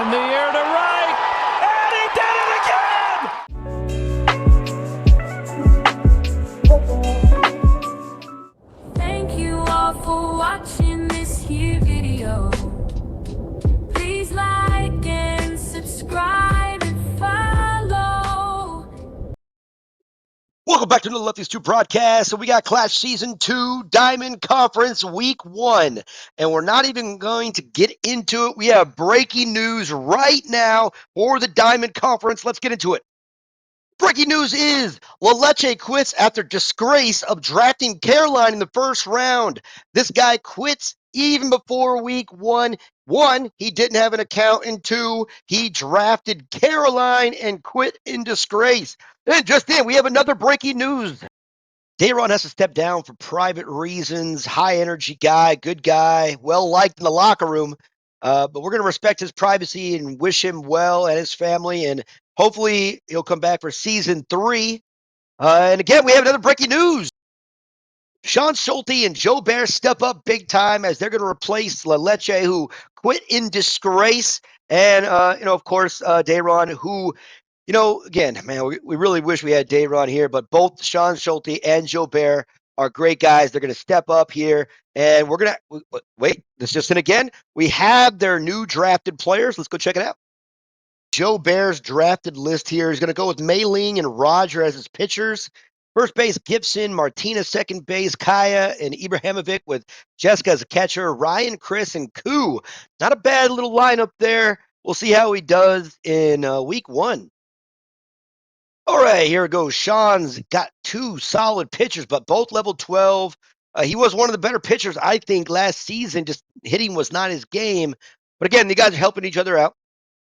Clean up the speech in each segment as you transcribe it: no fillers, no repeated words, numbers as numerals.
In the air to right, and he did it again! Thank you all for watching this here video. Please like and subscribe and follow. Welcome back to the Lefties 2 broadcast. So we got Clash Season 2 Diamond Conference Week 1. And we're not even going to get into it. We have breaking news right now for the Diamond Conference. Let's get into it. Breaking news is La Leche quits after disgrace of drafting Caroline in the first round. This guy quits even before week 1. 1, he didn't have an account, and 2, he drafted Caroline and quit in disgrace. And just then, we have another breaking news. Dayron has to step down for private reasons. High energy guy, good guy, well liked in the locker room. But we're going to respect his privacy and wish him well and his family. And hopefully he'll come back for season 3. And again, we have another breaking news. Sean Schulte and JoeBear step up big time as they're going to replace La Leche, who quit in disgrace. And, of course, Dayron, who again, man, we really wish we had Dayron here, but both Sean Schulte and JoeBear are great guys. They're going to step up here, and we're going to wait. This just in again. We have their new drafted players. Let's go check it out. JoeBear's drafted list here is going to go with Mei-Ling and Roger as his pitchers. First base, Gibson, Martinez, second base, Kaya and Ibrahimovic with Jessica as a catcher, Ryan, Chris, and Koo. Not a bad little lineup there. We'll see how he does in week 1. All right, here it goes. Sean's got 2 solid pitchers, but both level 12. He was one of the better pitchers, I think, last season. Just hitting was not his game. But again, the guys are helping each other out,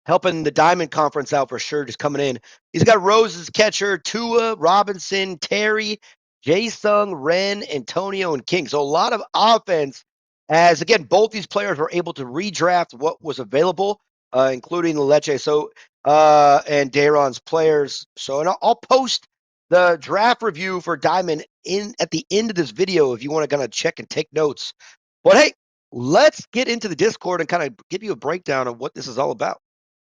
helping the Diamond Conference out for sure, just coming in. He's got Rose as catcher, Tua, Robinson, Terry, Jae-Sung, Ren, Antonio, and King. So a lot of offense as, again, both these players were able to redraft what was available, including La Leche. So and Dayron's players. So and I'll post the draft review for Diamond in at the end of this video if you want to kind of check and take notes. But hey, let's get into the Discord and kind of give you a breakdown of what this is all about.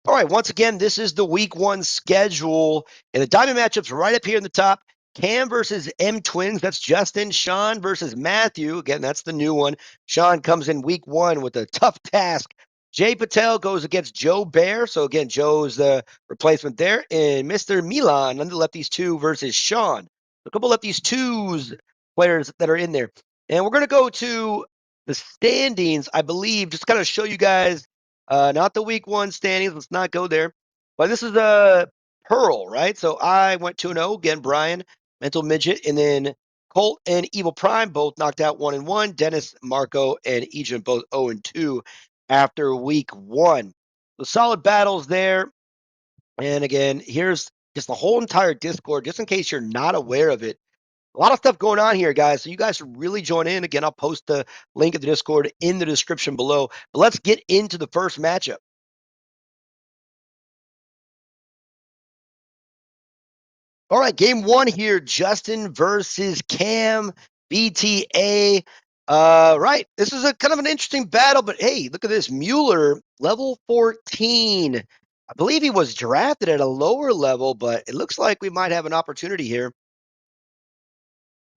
All right, once again, this is the week 1 schedule, and the Diamond matchups right up here in the top. Kam versus MTwins. That's Justin. Shawn versus Matthew. Again, that's the new one. Shawn comes in week 1 with a tough task. JayPatel goes against JoeBear. So again, Joe's the replacement there. And Mr. Milan on the Lefties 2 versus Shawn. A couple Lefties 2s players that are in there. And we're going to go to the standings, I believe, just kind of show you guys, not the week 1 standings. Let's not go there. But this is a Pearl, right? So I went 2-0. Again, Brian, Mental Midget, and then Colt and Evil Prime both knocked out 1-1. Dennis, Marco, and Ejin both 0-2 after week 1. The solid battles there. And again, here's just the whole entire Discord, just in case you're not aware of it. A lot of stuff going on here, guys. So you guys should really join in. Again, I'll post the link of the Discord in the description below. But let's get into the first matchup. All right, game 1 here, Justin versus Kam BTA. Right, this is a kind of an interesting battle, but hey, look at this. Mueller, level 14. I believe he was drafted at a lower level, but it looks like we might have an opportunity here.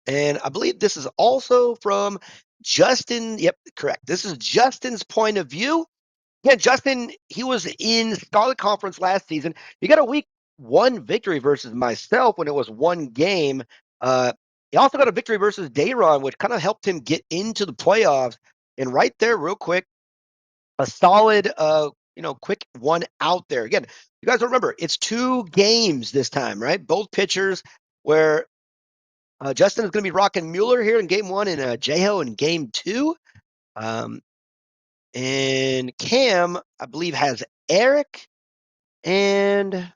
And I believe this is also from Justin. Yep, correct. This is Justin's point of view. Yeah, Justin, he was in Scarlet Conference last season. He got a week 1 victory versus myself when it was 1 game. He also got a victory versus Dayron, which kind of helped him get into the playoffs. And right there, real quick, a solid, quick 1 out there. Again, you guys remember, it's 2 games this time, right? Both pitchers where Justin is going to be rocking Mueller here in game 1 and Jeho in game 2. And Kam, I believe, has Eric and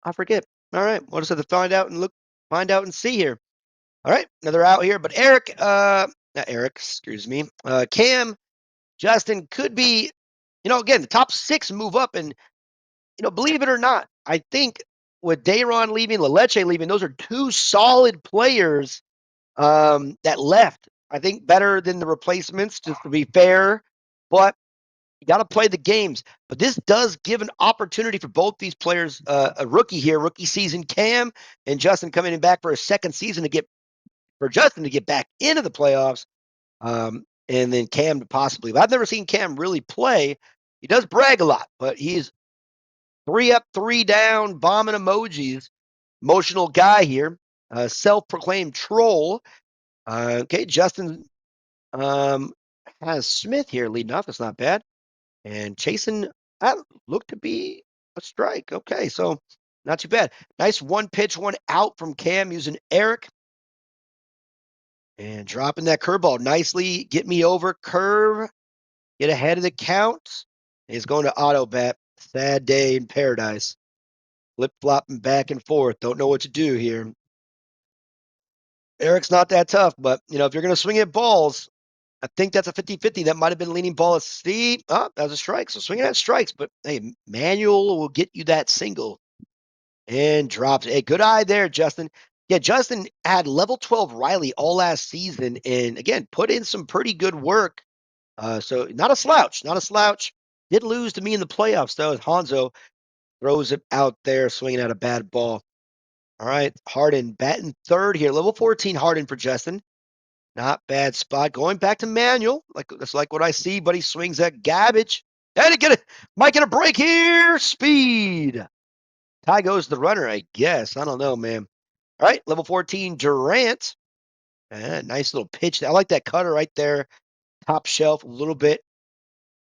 I forget. All right, we'll just have to find out and see here. All right, another out here, but Eric, not Eric, excuse me. Kam, Justin could be, again, the top 6 move up, and believe it or not, I think with Dayron leaving, La Leche leaving, those are 2 solid players that left. I think better than the replacements, just to be fair. But You got to play the games. But this does give an opportunity for both these players, a rookie here, rookie season, Kam and Justin coming back for a second season for Justin to get back into the playoffs. And then Kam to possibly. But I've never seen Kam really play. He does brag a lot, but he's 3 up, 3 down, bombing emojis. Emotional guy here. Self-proclaimed troll. Okay, Justin has Smith here leading off. That's not bad. And chasing, that looked to be a strike. Okay, so not too bad. Nice one pitch, one out from Kam using Eric. And dropping that curveball nicely. Get me over curve. Get ahead of the count. He's going to auto bat. Sad day in paradise. Flip flopping back and forth. Don't know what to do here. Eric's not that tough, but if you're going to swing at balls, I think that's a 50-50. That might have been leaning ball steep. Oh, that was a strike. So swinging at strikes, but hey, manual will get you that single. And drops. Hey, good eye there, Justin. Yeah, Justin had level 12 Riley all last season, and again, put in some pretty good work. So not a slouch, not a slouch. Did lose to me in the playoffs, though, as Hanzo throws it out there, swinging at a bad ball. All right, Harden batting third here. Level 14 Harden for Justin. Not bad spot. Going back to manual. That's like what I see, but he swings that garbage. And might get a break here. Speed. Ty goes the runner, I guess. I don't know, man. All right, level 14 Durant. Nice little pitch. I like that cutter right there. Top shelf a little bit.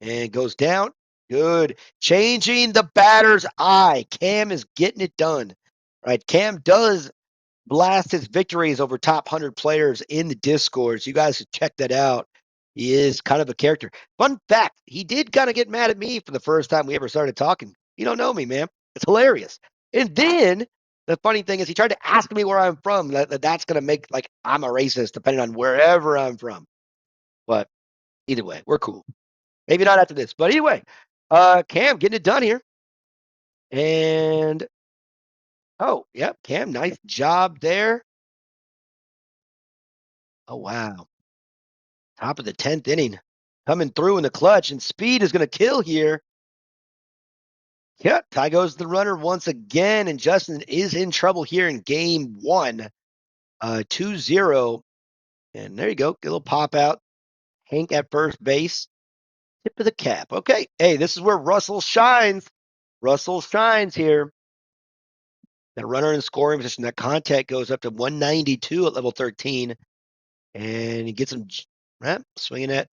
And goes down. Good. Changing the batter's eye. Kam is getting it done. All right, Kam does blast his victories over top 100 players in the Discord. So you guys should check that out. He is kind of a character. Fun fact, he did kind of get mad at me for the first time we ever started talking. You don't know me, man. It's hilarious. And then the funny thing is he tried to ask me where I'm from. That's going to make like I'm a racist depending on wherever I'm from. But either way, we're cool. Maybe not after this. But anyway, Kam getting it done here. And oh, yep, Kam, nice job there. Oh, wow. Top of the 10th inning. Coming through in the clutch, and speed is going to kill here. Yeah, Ty goes the runner once again, and Justin is in trouble here in game 1. 2-0. And there you go. Get a little pop out. Hank at first base. Tip of the cap. Okay. Hey, this is where Russell shines. Russell shines here. That runner in scoring position. That contact goes up to 192 at level 13. And he gets him swinging that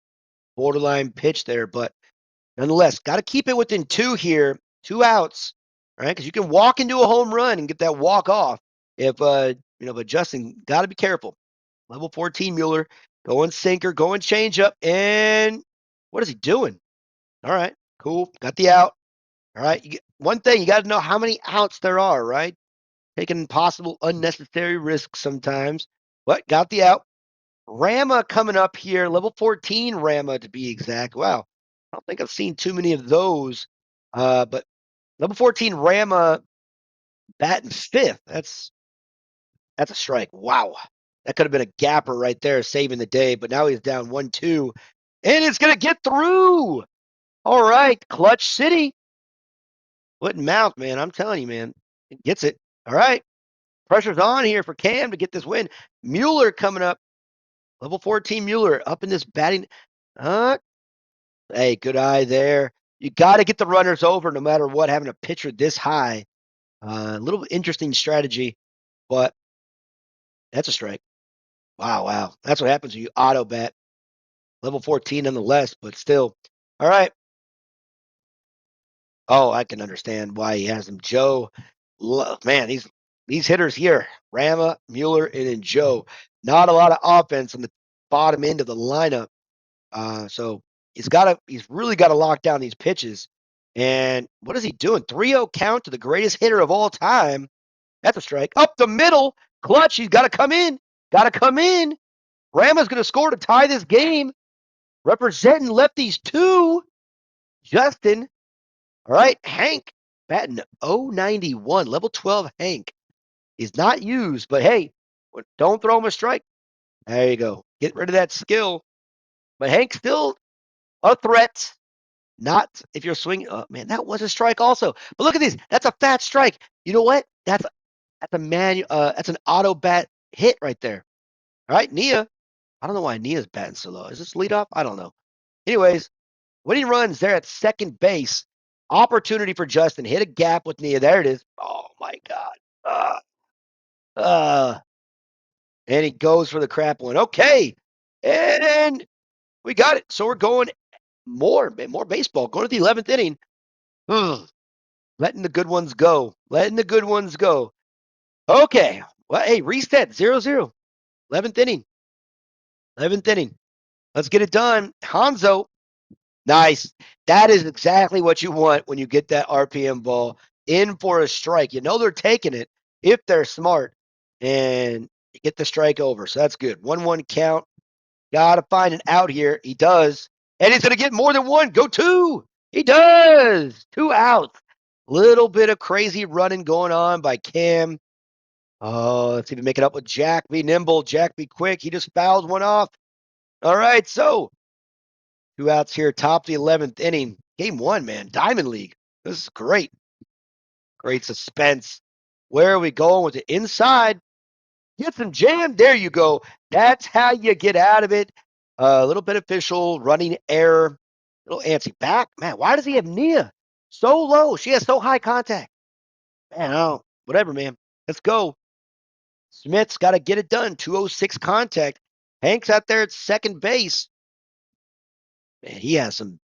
borderline pitch there. But nonetheless, got to keep it within 2 here. 2 outs. Right? Because you can walk into a home run and get that walk off. But Justin, got to be careful. Level 14 Mueller. Going sinker, going changeup. And what is he doing? All right. Cool. Got the out. All right. One thing, you got to know how many outs there are, right? Taking possible unnecessary risks sometimes. But got the out. Rama coming up here. Level 14 Rama to be exact. Wow. I don't think I've seen too many of those. But level 14 Rama batting 5th. That's a strike. Wow. That could have been a gapper right there, saving the day. But now he's down 1-2. And it's going to get through. All right. Clutch City. Foot and mouth, man. I'm telling you, man. It gets it. All right. Pressure's on here for Kam to get this win. Mueller coming up. Level 14 Mueller up in this batting. Hey, good eye there. You got to get the runners over no matter what, having a pitcher this high. A little interesting strategy, but that's a strike. Wow. That's what happens when you auto bat. Level 14 nonetheless, but still. All right. Oh, I can understand why he has them. Joe, man, these hitters here, Rama, Mueller, and then Joe. Not a lot of offense on the bottom end of the lineup. So he's really got to lock down these pitches. And what is he doing? 3-0 count to the greatest hitter of all time. That's a strike. Up the middle. Clutch. He's got to come in. Got to come in. Rama's going to score to tie this game. Representing lefties 2. Justin. All right. Hank batting 091. Level 12 Hank is not used, but hey, don't throw him a strike. There you go. Get rid of that skill. But Hank's still a threat. Not if you're swinging. Oh, man, that was a strike also. But look at these. That's a fat strike. You know what? That's a manual. That's an auto bat hit right there. All right, Nia. I don't know why Nia's batting so low. Is this leadoff? I don't know. Anyways, winning runs there at second base. Opportunity for Justin. Hit a gap with Nia. There it is. Oh my God. Uh, and he goes for the crap one. Okay. And we got it. So we're going more baseball. Going to the 11th inning. Ugh. Letting the good ones go. Letting the good ones go. Okay. Well, hey, reset 0-0. 11th inning. 11th inning. Let's get it done. Hanzo. Nice. That is exactly what you want when you get that RPM ball in for a strike. You know they're taking it if they're smart and you get the strike over. So that's good. 1-1 count. Got to find an out here. He does. And he's going to get more than one. Go two. He does. 2 outs. Little bit of crazy running going on by Cam. Oh, let's see if he make it up with Jack. Be nimble. Jack, be quick. He just fouls one off. All right, so 2 outs here, top of the 11th inning. Game 1, man. Diamond League. This is great. Great suspense. Where are we going with it? Inside. Get some jam. There you go. That's how you get out of it. A little beneficial running error. Little antsy back. Man, why does he have Nia so low? She has so high contact. Man, oh, whatever, man. Let's go. Smith's got to get it done. 206 contact. Hank's out there at second base. Man, he has some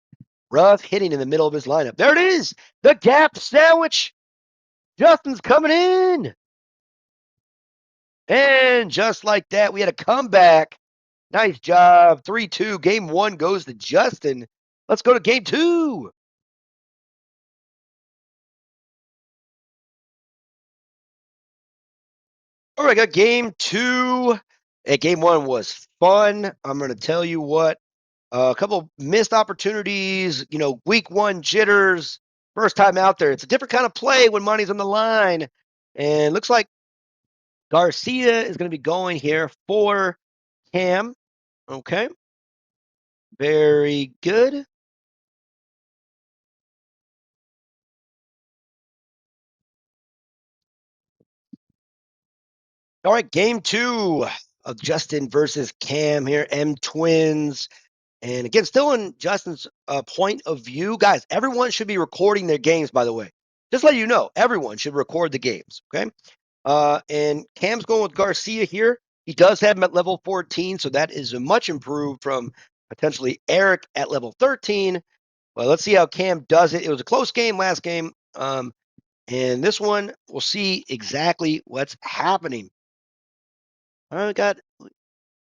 rough hitting in the middle of his lineup. There it is. The gap sandwich. Justin's coming in. And just like that, we had a comeback. Nice job. 3-2. Game 1 goes to Justin. Let's go to game 2. All right, I got game 2. Hey, game 1 was fun. I'm going to tell you what. A couple missed opportunities, week 1 jitters. First time out there. It's a different kind of play when money's on the line. And looks like Garcia is going to be going here for Cam. Okay. Very good. All right, game 2 of Justin versus Cam here, MTwins. And again, still in Justin's point of view. Guys, everyone should be recording their games, by the way. Just let you know, everyone should record the games, okay? And Cam's going with Garcia here. He does have him at level 14, so that is much improved from potentially Eric at level 13. Well, let's see how Cam does it. It was a close game last game. And this one, we'll see exactly what's happening. I got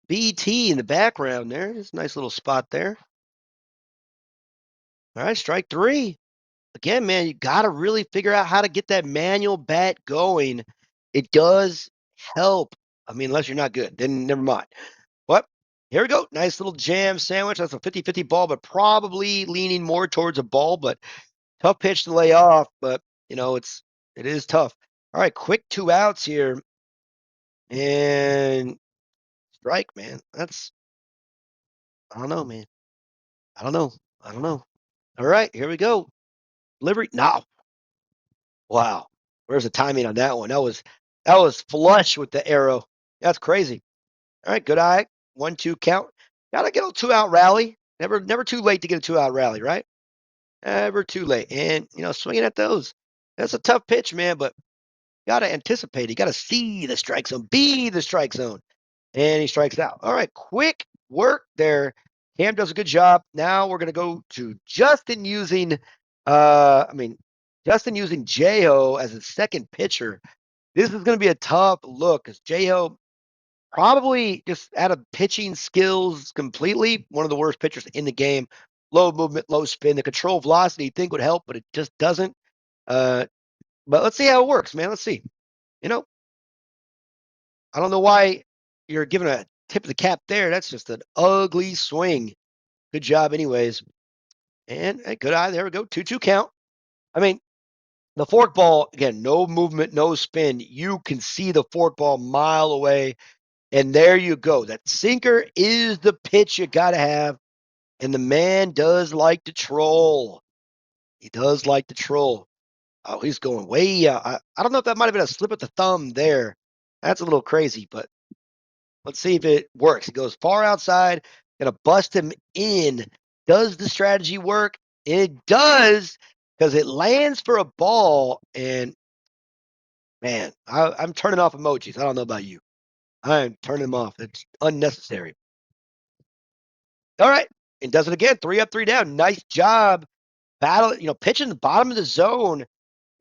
BT in the background there. It's a nice little spot there. All right, strike 3. Again, man, you got to really figure out how to get that manual bat going. It does help. I mean, unless you're not good, then never mind. But here we go. Nice little jam sandwich. That's a 50-50 ball, but probably leaning more towards a ball, but tough pitch to lay off. But, it is tough. All right, quick 2 outs here. And strike, man. I don't know, man. I don't know. All right, here we go. Delivery. No. Wow. Where's the timing on that one? That was flush with the arrow. That's crazy. All right, good eye. 1-2 count. Gotta get a 2-out rally. Never too late to get a 2-out rally, right? Never too late. And swinging at those. That's a tough pitch, man, but gotta anticipate. You gotta see the strike zone, be the strike zone. And he strikes out. All right, quick work there. Cam does a good job. Now we're gonna go to Justin using Justin using Jo as a second pitcher. This is gonna be a tough look because Jo probably just out of pitching skills completely, one of the worst pitchers in the game. Low movement, low spin. The control velocity you think would help, but it just doesn't. But let's see how it works, man. Let's see. I don't know why you're giving a tip of the cap there. That's just an ugly swing. Good job, anyways. And a good eye. There we go. 2-2 count. I mean, the fork ball, again, no movement, no spin. You can see the fork ball a mile away. And there you go. That sinker is the pitch you got to have. And the man does like to troll. He does like to troll. Oh, he's going way out. I don't know if that might have been a slip of the thumb there. That's a little crazy, but let's see if it works. He goes far outside, gonna bust him in. Does the strategy work? It does, because it lands for a ball. And man, I'm turning off emojis. I don't know about you. I'm turning them off. It's unnecessary. All right, and does it again. 3 up, 3 down. Nice job. Battle, pitching the bottom of the zone.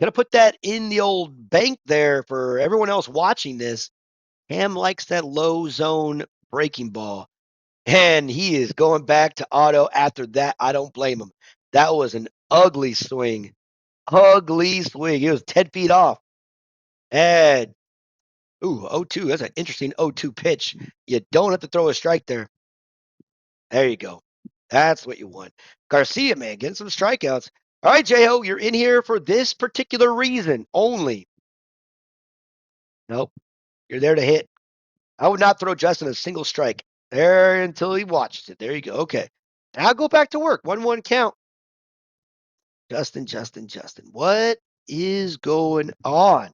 Gonna put that in the old bank there for everyone else watching this. Ham likes that low zone breaking ball. And he is going back to auto after that. I don't blame him. That was an ugly swing. Ugly swing. He was 10 feet off. And, 0-2. That's an interesting 0-2 pitch. You don't have to throw a strike there. There you go. That's what you want. Garcia, man, getting some strikeouts. All right, J-Ho, you're in here for this particular reason only. Nope. You're there to hit. I would not throw Justin a single strike there until he watches it. There you go. Okay. Now go back to work. 1-1 count. Justin. What is going on?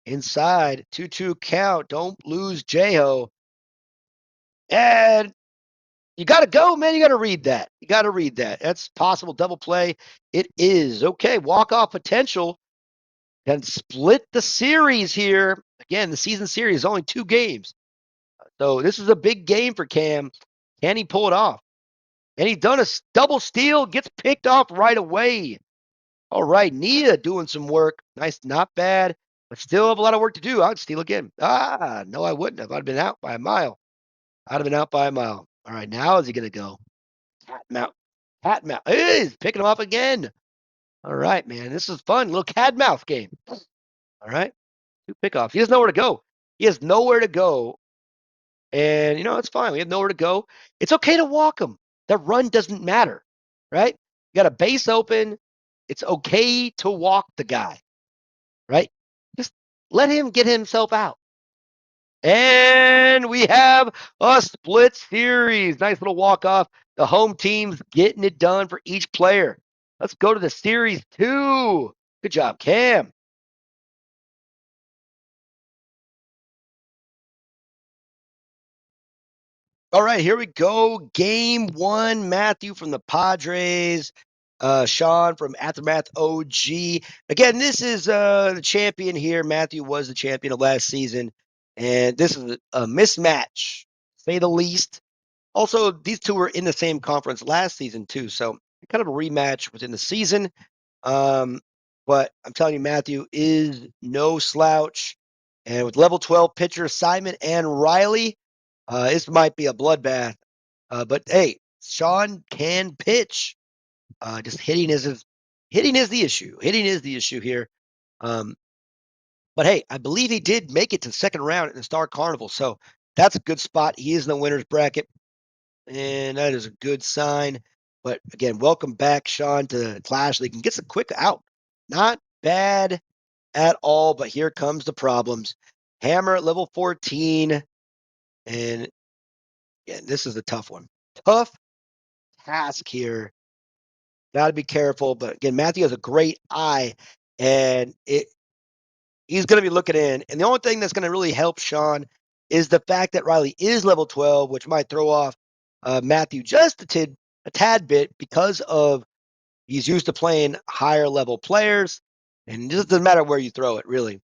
Inside. 2-2 count. Don't lose J-Ho. And you got to go, man. You got to read that. That's possible double play. It is. Okay. Walk-off potential. Can split the series here. Again, the season series is only 2 games. So this is a big game for Cam. Can he pull it off? And he done a double steal, gets picked off right away. All right, Nia doing some work. Nice, not bad, but still have a lot of work to do. I'd steal again. No, I wouldn't have. I'd have been out by a mile. All right, now is he going to go? Cat mount. He's picking him up again. All right, man. This is fun. Little cat mouth game. All right. 2 pickoffs. He doesn't know where to go. And, it's fine. We have nowhere to go. It's okay to walk him. The run doesn't matter, right? You got a base open. It's okay to walk the guy, right? Just let him get himself out. And we have a split series. Nice little walk-off. The home team's getting it done for each player. Let's go to the series 2. Good job, Cam. All right, here we go. Game 1, Matthew from the Padres, Shawn from Aftermath OG. Again, this is the champion here. Matthew was the champion of last season, and this is a mismatch, to say the least. Also, these two were in the same conference last season too, so kind of a rematch within the season. But I'm telling you, Matthew is no slouch, and with level 12 pitcher Simon and Riley. This might be a bloodbath. But hey, Shawn can pitch. Just hitting is the issue. Hitting is the issue here. But hey, I believe he did make it to the second round in the Star Carnival, so that's a good spot. He is in the winner's bracket, and that is a good sign. But again, welcome back, Shawn, to Clash League, and gets a quick out. Not bad at all, but here comes the problems. Hammer at level 14, and yeah, this is a tough one. Tough task here. Got to be careful. But again, Matthew has a great eye, and he's going to be looking in. And the only thing that's going to really help Shawn is the fact that Riley is level 12, which might throw off Matthew just a tad bit because of he's used to playing higher level players. And it just doesn't matter where you throw it, really.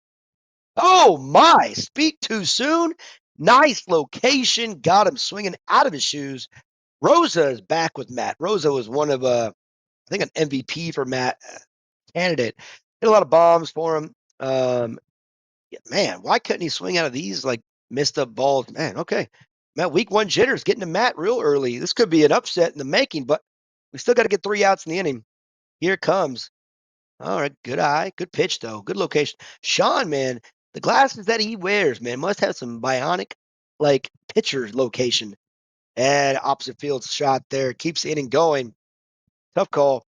Oh, my. Speak too soon. Nice location. Got him swinging out of his shoes. Rosa is back with Matt. Rosa was one of, I think, an MVP for Matt candidate. Hit a lot of bombs for him. Yeah, man, why couldn't he swing out of these like missed up balls? Man, okay. Matt, week 1 jitters getting to Matt real early. This could be an upset in the making, but we still got to get 3 outs in the inning. Here it comes. All right, good eye, good pitch though, good location. Shawn, man, the glasses that he wears, man, must have some bionic like pitcher location. And opposite field shot there. Keeps the inning going. Tough call.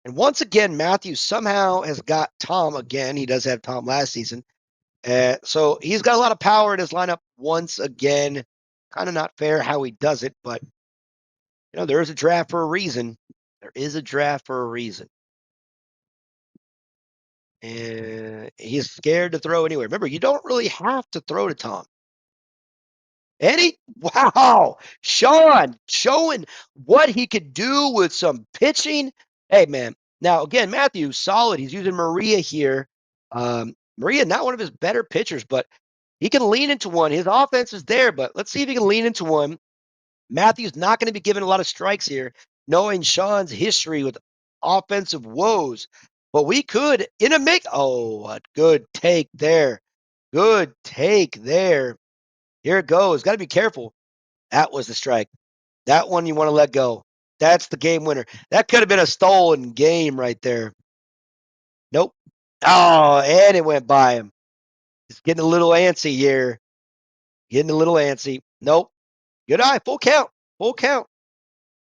And once again, Matthews somehow has got Tom again. He does have Tom last season. So he's got a lot of power in his lineup once again. Kind of not fair how he does it, but There is a draft for a reason. There is a draft for a reason. And he's scared to throw anywhere. Remember, you don't really have to throw to Tom. Wow, Shawn showing what he could do with some pitching. Hey, man. Now, again, Matthew, solid. He's using Maria here. Maria, not one of his better pitchers, but he can lean into one. His offense is there, but let's see if he can lean into one. Matthew's not going to be given a lot of strikes here, knowing Shawn's history with offensive woes. But we could, in a make. Oh, a good take there. Good take there. Here it goes. Got to be careful. That was the strike. That one you want to let go. That's the game winner. That could have been a stolen game right there. Nope. Oh, and it went by him. He's getting a little antsy here. Getting a little antsy. Nope. Good eye. Full count. Full count.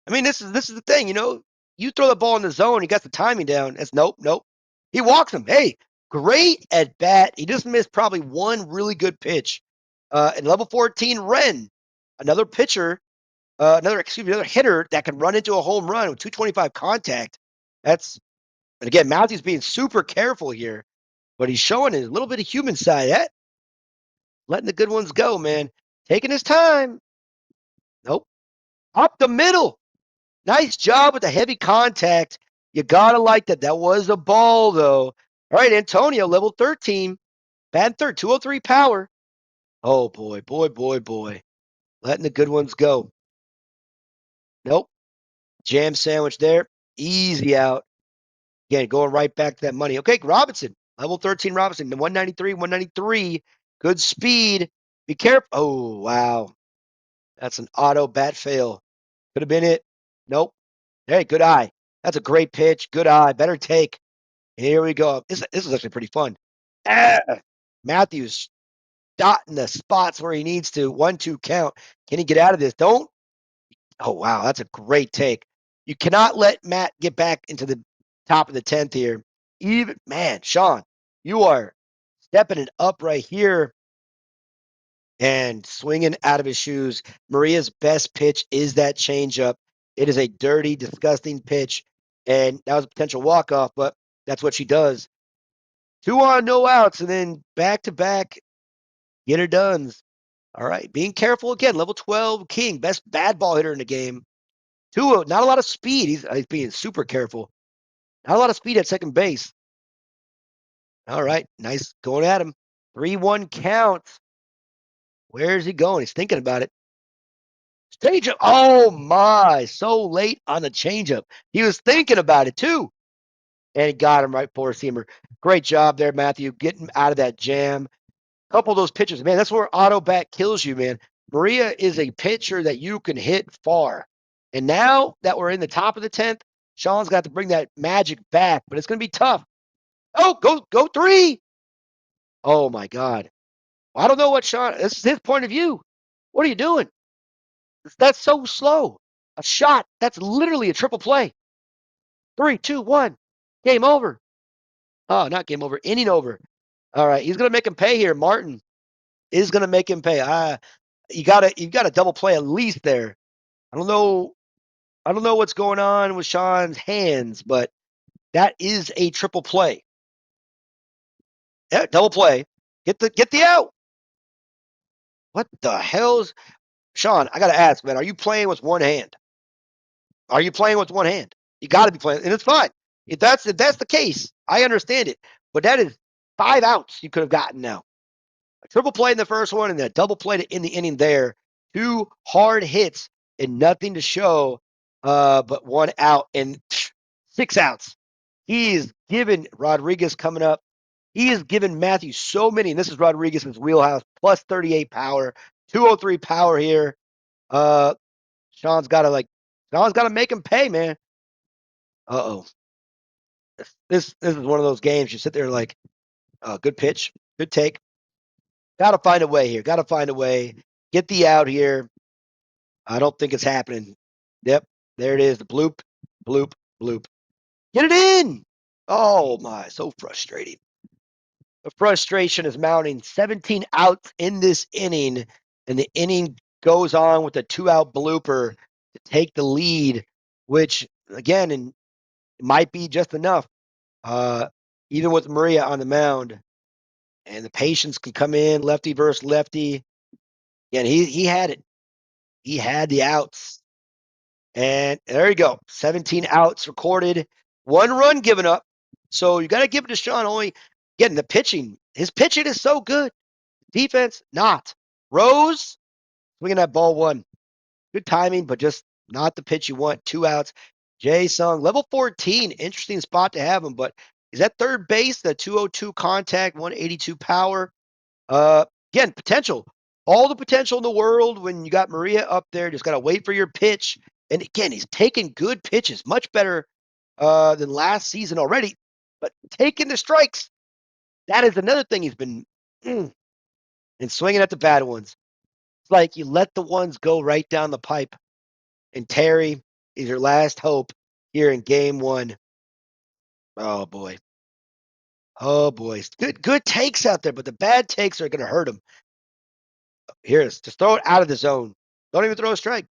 I mean, this is the thing, You throw the ball in the zone, you got the timing down. That's nope. He walks him. Hey, great at bat. He just missed probably one really good pitch. In level 14, Ren, another pitcher, another hitter that can run into a home run with 225 contact. And again, Matthew's being super careful here, but he's showing a little bit of human side. Letting the good ones go, man. Taking his time. Nope. Up the middle. Nice job with the heavy contact. You got to like that. That was a ball, though. All right, Antonio, level 13. Bad third, 203 power. Oh, boy. Letting the good ones go. Nope. Jam sandwich there. Easy out. Again, going right back to that money. Okay, Robinson. Level 13 Robinson. 193. Good speed. Be careful. Oh, wow. That's an auto bat fail. Could have been it. Nope. Hey, good eye. That's a great pitch. Good eye. Better take. Here we go. This is actually pretty fun. Matthews dotting the spots where he needs to. 1-2 count. Can he get out of this? Don't. Oh, wow. That's a great take. You cannot let Matt get back into the top of the 10th here. Man, Shawn, you are stepping it up right here and swinging out of his shoes. Maria's best pitch is that changeup. It is a dirty, disgusting pitch, and that was a potential walk-off, but that's what she does. 2 on, no outs, and then back-to-back, get her done. All right, being careful again. Level 12, King, best bad ball hitter in the game. 2, not a lot of speed. He's being super careful. Not a lot of speed at second base. All right, nice going at him. 3-1 count. Where is he going? He's thinking about it. Changeup. Oh my, so late on the changeup. He was thinking about it too. And he got him right, four seamer. Great job there, Matthew, getting out of that jam. A couple of those pitches, man, that's where auto bat kills you, man. Maria is a pitcher that you can hit far. And now that we're in the top of the 10th, Shawn's got to bring that magic back, but it's going to be tough. Oh, go 3. Oh my God. I don't know what Shawn, this is his point of view. What are you doing? That's so slow. A shot. That's literally a triple play. 3, 2, 1. Game over. Oh, not game over. Inning over. All right. He's going to make him pay here. Martin is going to make him pay. You got to double play at least there. I don't know what's going on with Shawn's hands, but that is a triple play. Yeah, double play. Get the out. What the hell's Shawn? I got to ask, man. Are you playing with one hand? Are you playing with one hand? You got to be playing, and it's fine. If that's the case, I understand it. But that is 5 outs you could have gotten now. A triple play in the first one, and then a double play in the inning there. 2 hard hits and nothing to show, but 1 out and 6 outs. He is giving Rodriguez coming up. He is giving Matthew so many, and this is Rodriguez's wheelhouse, plus 38 power, 203 power here. Shawn's got to make him pay, man. Uh-oh. This is one of those games you sit there like, good pitch, good take. Got to find a way here. Got to find a way. Get the out here. I don't think it's happening. Yep, there it is. The bloop, bloop, bloop. Get it in. Oh, my, so frustrating. The frustration is mounting. 17 outs in this inning, and the inning goes on with a 2-out blooper to take the lead, which again, and might be just enough. Even with Maria on the mound, and the patience can come in, lefty versus lefty. And he had it. He had the outs. And there you go. 17 outs recorded, 1 run given up. So you got to give it to Shawn. Only getting the pitching. His pitching is so good. Defense, not. Rose, swinging that ball one. Good timing, but just not the pitch you want. 2 outs. Jay Sung, level 14. Interesting spot to have him, but is that third base, the 202 contact, 182 power? Again, potential. All the potential in the world when you got Maria up there. Just got to wait for your pitch. And again, he's taking good pitches, much better than last season already. But taking the strikes, that is another thing he's been and swinging at the bad ones. It's like you let the ones go right down the pipe. And Terry is your last hope here in game one. Oh boy. Oh boy. Good takes out there, but the bad takes are gonna hurt him. Here's just throw it out of the zone. Don't even throw a strike.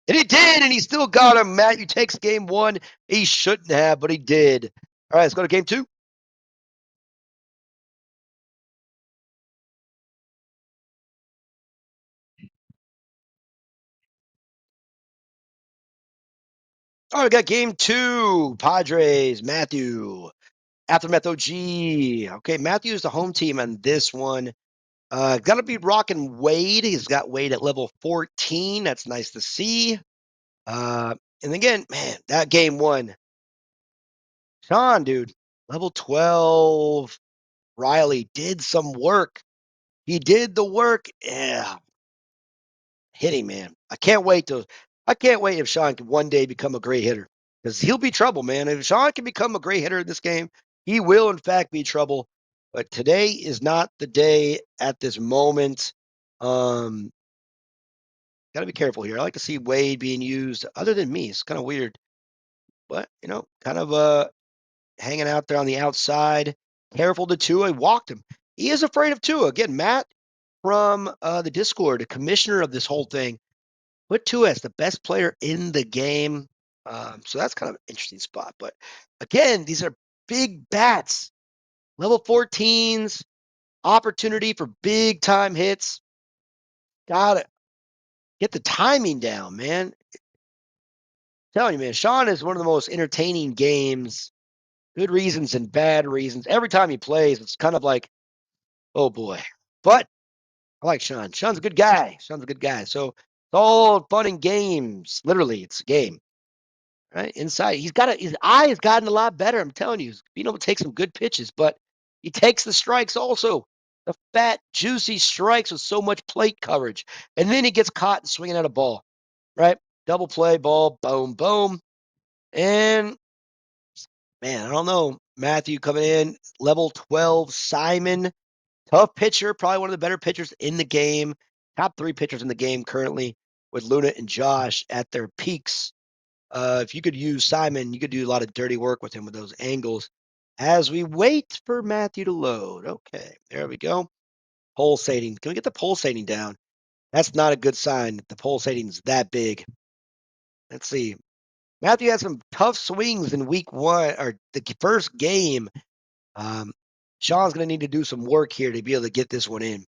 And he did, and he still got him. Matthew takes game one. He shouldn't have, but he did. All right, let's go to game two. All right, we got game two. Padres, Matthew. Aftermath OG. Okay, Matthew is the home team on this one. Gonna be rocking Wade. He's got Wade at level 14. That's nice to see. And again, man, that game one. Shawn, dude, level 12. Riley did some work. He did the work. Yeah. Hitting, man. I can't wait if Shawn can one day become a great hitter. Because he'll be trouble, man. If Shawn can become a great hitter in this game, he will in fact be trouble. But today is not the day at this moment. Um, Gotta be careful here. I like to see Wade being used other than me. It's kind of weird. But, kind of hanging out there on the outside. Careful to Tua. He walked him. He is afraid of Tua. Again, Matt from the Discord, the commissioner of this whole thing, put Tua as the best player in the game. So that's kind of an interesting spot. But again, these are big bats. Level 14s, opportunity for big time hits. Gotta get the timing down, man. Telling you, man, Shawn is one of the most entertaining games. Good reasons and bad reasons. Every time he plays, it's kind of like, oh boy. But I like Shawn. Shawn's a good guy. Shawn's a good guy. So it's all fun and games. Literally, it's a game. Right? Inside. His eye has gotten a lot better. I'm telling you. He's being able to take some good pitches, but he takes the strikes also. The fat, juicy strikes with so much plate coverage. And then he gets caught and swinging at a ball. Right? Double play, ball, boom, boom. And man, I don't know. Matthew coming in, level 12, Simon. Tough pitcher, probably one of the better pitchers in the game. Top 3 pitchers in the game currently with Luna and Josh at their peaks. If you could use Simon, you could do a lot of dirty work with him with those angles. As we wait for Matthew to load. Okay, there we go. Pulsating. Can we get the pulsating down? That's not a good sign that the pulsating is that big. Let's see. Matthew had some tough swings in week one, or the first game. Shawn's going to need to do some work here to be able to get this one in.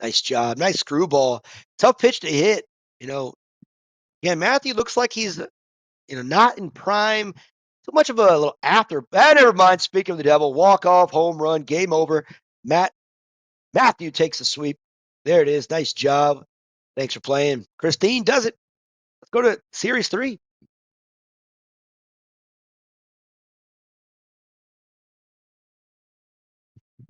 Nice job. Nice screwball. Tough pitch to hit. Yeah, Matthew looks like he's not in prime. So much of a little after. Never mind. Speaking of the devil, walk off, home run, game over. Matthew takes the sweep. There it is. Nice job. Thanks for playing. Christine does it. Let's go to Series 3.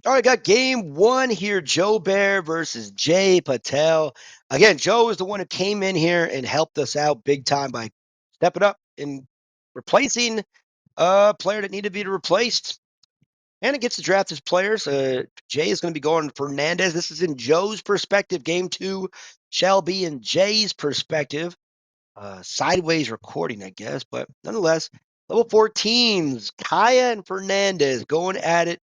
All right, got game one here. JoeBear versus JayPatel. Again, Joe is the one who came in here and helped us out big time by stepping up and replacing a player that needed to be replaced. And it gets to draft his players. Jay is going to be going Fernandez. This is in Joe's perspective. Game two shall be in Jay's perspective. Sideways recording, I guess. But nonetheless, level 14s, Kaya and Fernandez going at it.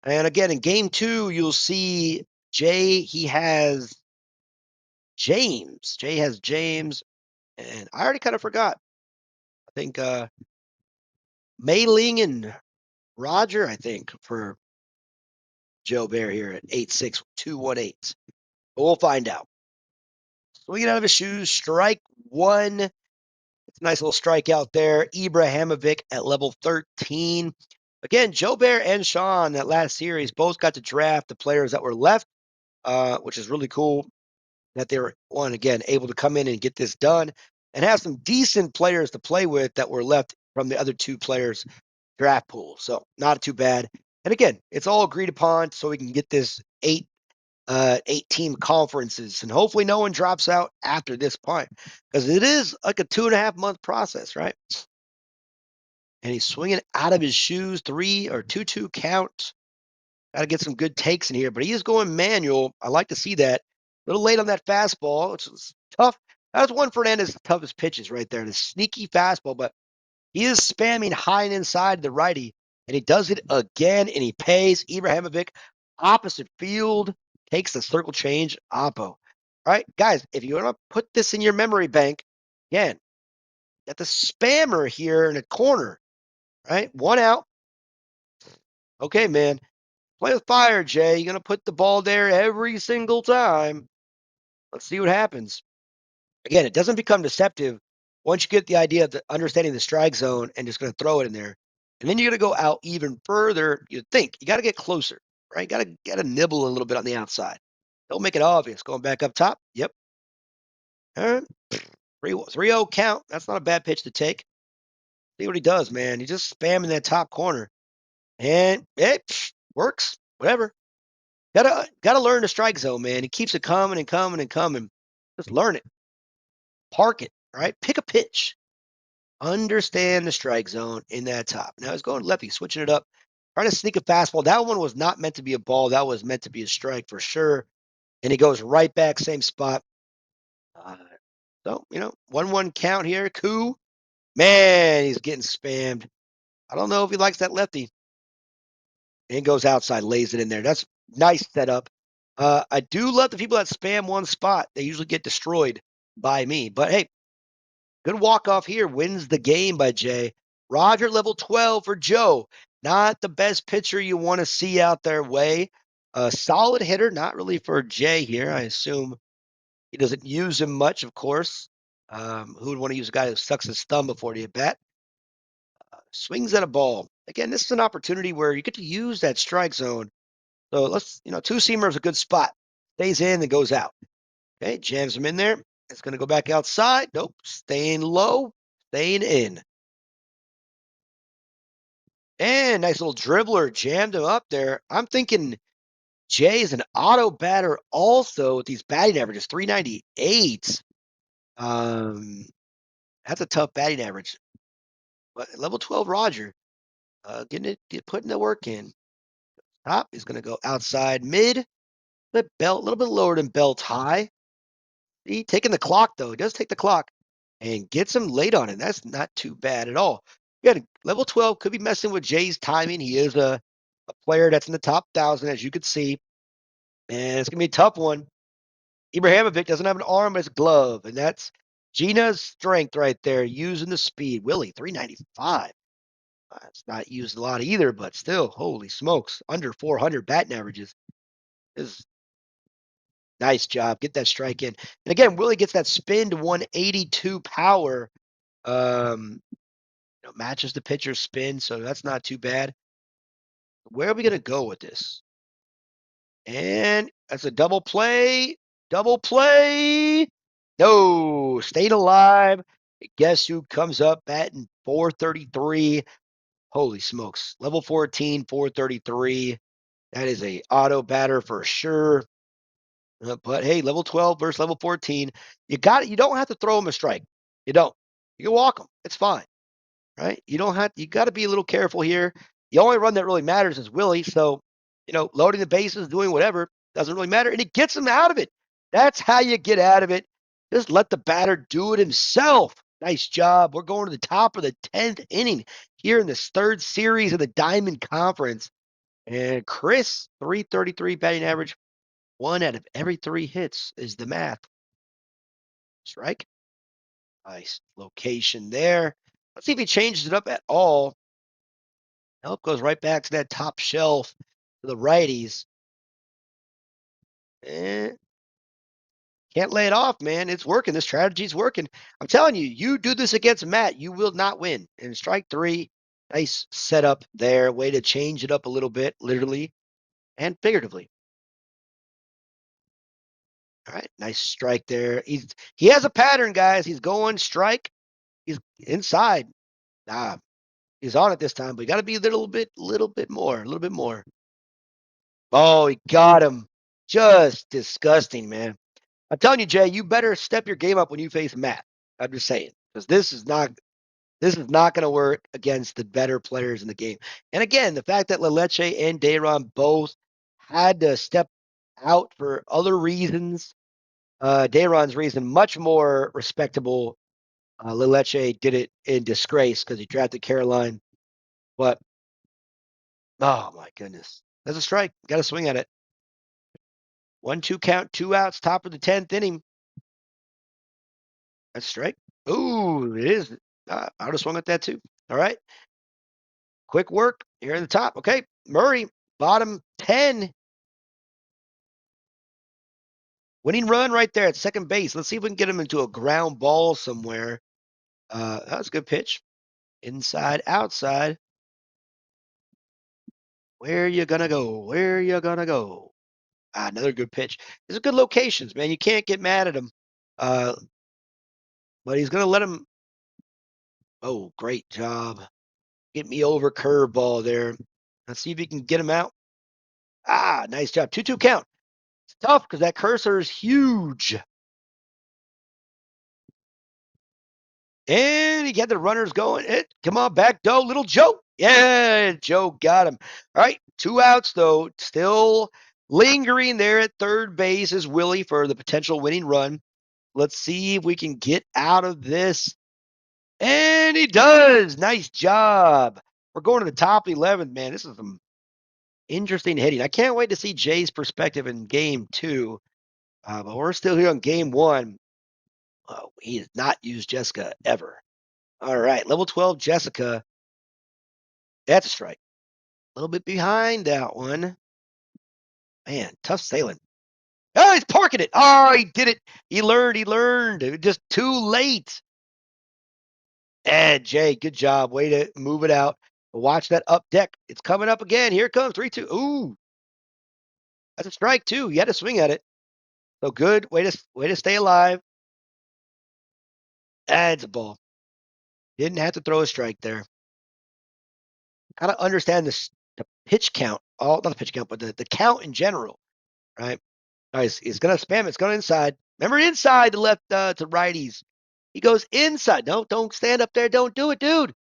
And again, in game two, you'll see Jay, he has James. Jay has James. And I already kind of forgot. I think Mei Ling and Roger, I think, for JoeBear here at 86218. But we'll find out. Swinging out of his shoes, strike one. It's a nice little strike out there. Ibrahimovic at level 13. Again, JoeBear and Shawn, that last series, both got to draft the players that were left, which is really cool that they were, one, again, able to come in and get this done and have some decent players to play with that were left from the other two players' draft pool. So not too bad. And again, it's all agreed upon so we can get this eight team conferences, and hopefully no one drops out after this point because it is like a 2.5 month process, right? And he's swinging out of his shoes, 2-2 count. Got to get some good takes in here, but he is going manual. I like to see that. A little late on that fastball, which was tough. That was one Fernandez's toughest pitches right there. The sneaky fastball, but he is spamming high and inside the righty, and he does it again, and he pays. Ibrahimovic, opposite field, takes the circle change. Oppo. All right, guys, if you want to put this in your memory bank, again, got the spammer here in the corner, right? One out. Okay, man. Play with fire, Jay. You're going to put the ball there every single time. Let's see what happens. Again, it doesn't become deceptive once you get the idea of understanding the strike zone and just going to throw it in there. And then you're going to go out even further. You think you got to get closer, right? Got to nibble a little bit on the outside. Don't make it obvious. Going back up top. Yep. All right. 3-0 count. That's not a bad pitch to take. See what he does, man. He's just spamming that top corner. And it works. Whatever. Gotta learn the strike zone, man. He keeps it coming and coming and coming. Just learn it. Park it, right? Pick a pitch. Understand the strike zone in that top. Now he's going lefty, switching it up, trying to sneak a fastball. That one was not meant to be a ball. That was meant to be a strike for sure. And he goes right back, same spot. Uh, so, 1-1 count here. Coup. Man, he's getting spammed. I don't know if he likes that lefty. And goes outside, lays it in there. That's nice setup. I do love the people that spam one spot. They usually get destroyed by me. But hey, good walk-off here. Wins the game by Jay. Roger, level 12 for Joe. Not the best pitcher you want to see out their way. A solid hitter, not really for Jay here. I assume he doesn't use him much, of course. Who would want to use a guy who sucks his thumb before the at-bat? Swings at a ball. Again, this is an opportunity where you get to use that strike zone. So let's, two-seamer is a good spot. Stays in and goes out. Okay, jams him in there. It's going to go back outside. Nope, staying low, staying in. And nice little dribbler, jammed him up there. I'm thinking Jay is an auto batter also with these batting averages, 398. That's a tough batting average. But level 12 Roger, putting the work in. Top is going to go outside mid, the belt, a little bit lower than belt high. See, taking the clock though, he does take the clock and gets him late on it. That's not too bad at all. Again, level 12 could be messing with Jay's timing. He is a player that's in the top 1,000, as you can see. And it's going to be a tough one. Ibrahimovic doesn't have an arm, but it's a glove. And that's Gina's strength right there, using the speed. Willie, 395. It's not used a lot either, but still, holy smokes, under 400 batting averages. This is nice job. Get that strike in. And again, Willie gets that spin to 182 power. Matches the pitcher's spin, so that's not too bad. Where are we going to go with this? And that's a double play. Double play. No, stayed alive. Guess who comes up batting 433? Holy smokes. Level 14, 433. That is a auto batter for sure. But hey, level 12 versus level 14. You don't have to throw him a strike. You don't. You can walk him. It's fine. Right? You got to be a little careful here. The only run that really matters is Willie. So, loading the bases, doing whatever, doesn't really matter. And he gets him out of it. That's how you get out of it. Just let the batter do it himself. Nice job. We're going to the top of the 10th inning here in this third series of the Diamond Conference. And Chris, 333 batting average. 1 out of every 3 hits is the math. Strike. Nice location there. Let's see if he changes it up at all. Nope, goes right back to that top shelf to the righties. Eh, can't lay it off, man. It's working. The strategy's working. I'm telling you, you do this against Matt, you will not win. And strike three, nice setup there. Way to change it up a little bit, literally and figuratively. All right, nice strike there. He has a pattern, guys. He's going strike. He's inside. Ah, he's on it this time, but you got to be a little bit more, a little bit more. Oh, he got him. Just disgusting, man. I'm telling you, Jay, you better step your game up when you face Matt. I'm just saying, because this is not going to work against the better players in the game. And again, the fact that Leleche and Dayron both had to step out for other reasons. Dayron's reason much more respectable. Leleche did it in disgrace because he drafted Caroline. But oh my goodness, that's a strike. Got to swing at it. 1-2 count, 2 outs, top of the 10th inning. That's a strike. Ooh, it is. I would have swung at that too. All right. Quick work here in the top. Okay. Murray, bottom 10. Winning run right there at second base. Let's see if we can get him into a ground ball somewhere. That was a good pitch. Inside, outside. Where you gonna go? Where you gonna go? Another good pitch. These are good locations, man. You can't get mad at him. Uh, but he's gonna let him. Oh, great job. Get me over curveball there. Let's see if he can get him out. Nice job. 2-2 count. It's tough because that cursor is huge. And he got the runners going. Come on, back though, little Joe. Yeah, Joe got him. All right, 2 outs though. Still lingering there at third base is Willie for the potential winning run. Let's see if we can get out of this. And he does. Nice job. We're going to the top 11th, man. This is some interesting hitting. I can't wait to see Jay's perspective in game two. But we're still here on game one. He has not used Jessica ever. All right, level 12, Jessica. That's a strike. A little bit behind that one. Man, tough sailing. Oh, he's parking it. Oh, he did it. He learned. He learned. It was just too late. And Jay, good job. Way to move it out. Watch that up deck. It's coming up again. Here it comes. 3-2. Ooh, that's a strike too. You had to swing at it. So good. Way to stay alive. That's a ball. Didn't have to throw a strike there. Gotta understand the pitch count. Not the pitch count, but the count in general, right? All right, he's gonna spam it. It's going inside. Remember, inside to left to righties. He goes inside. No, don't stand up there. Don't do it, dude.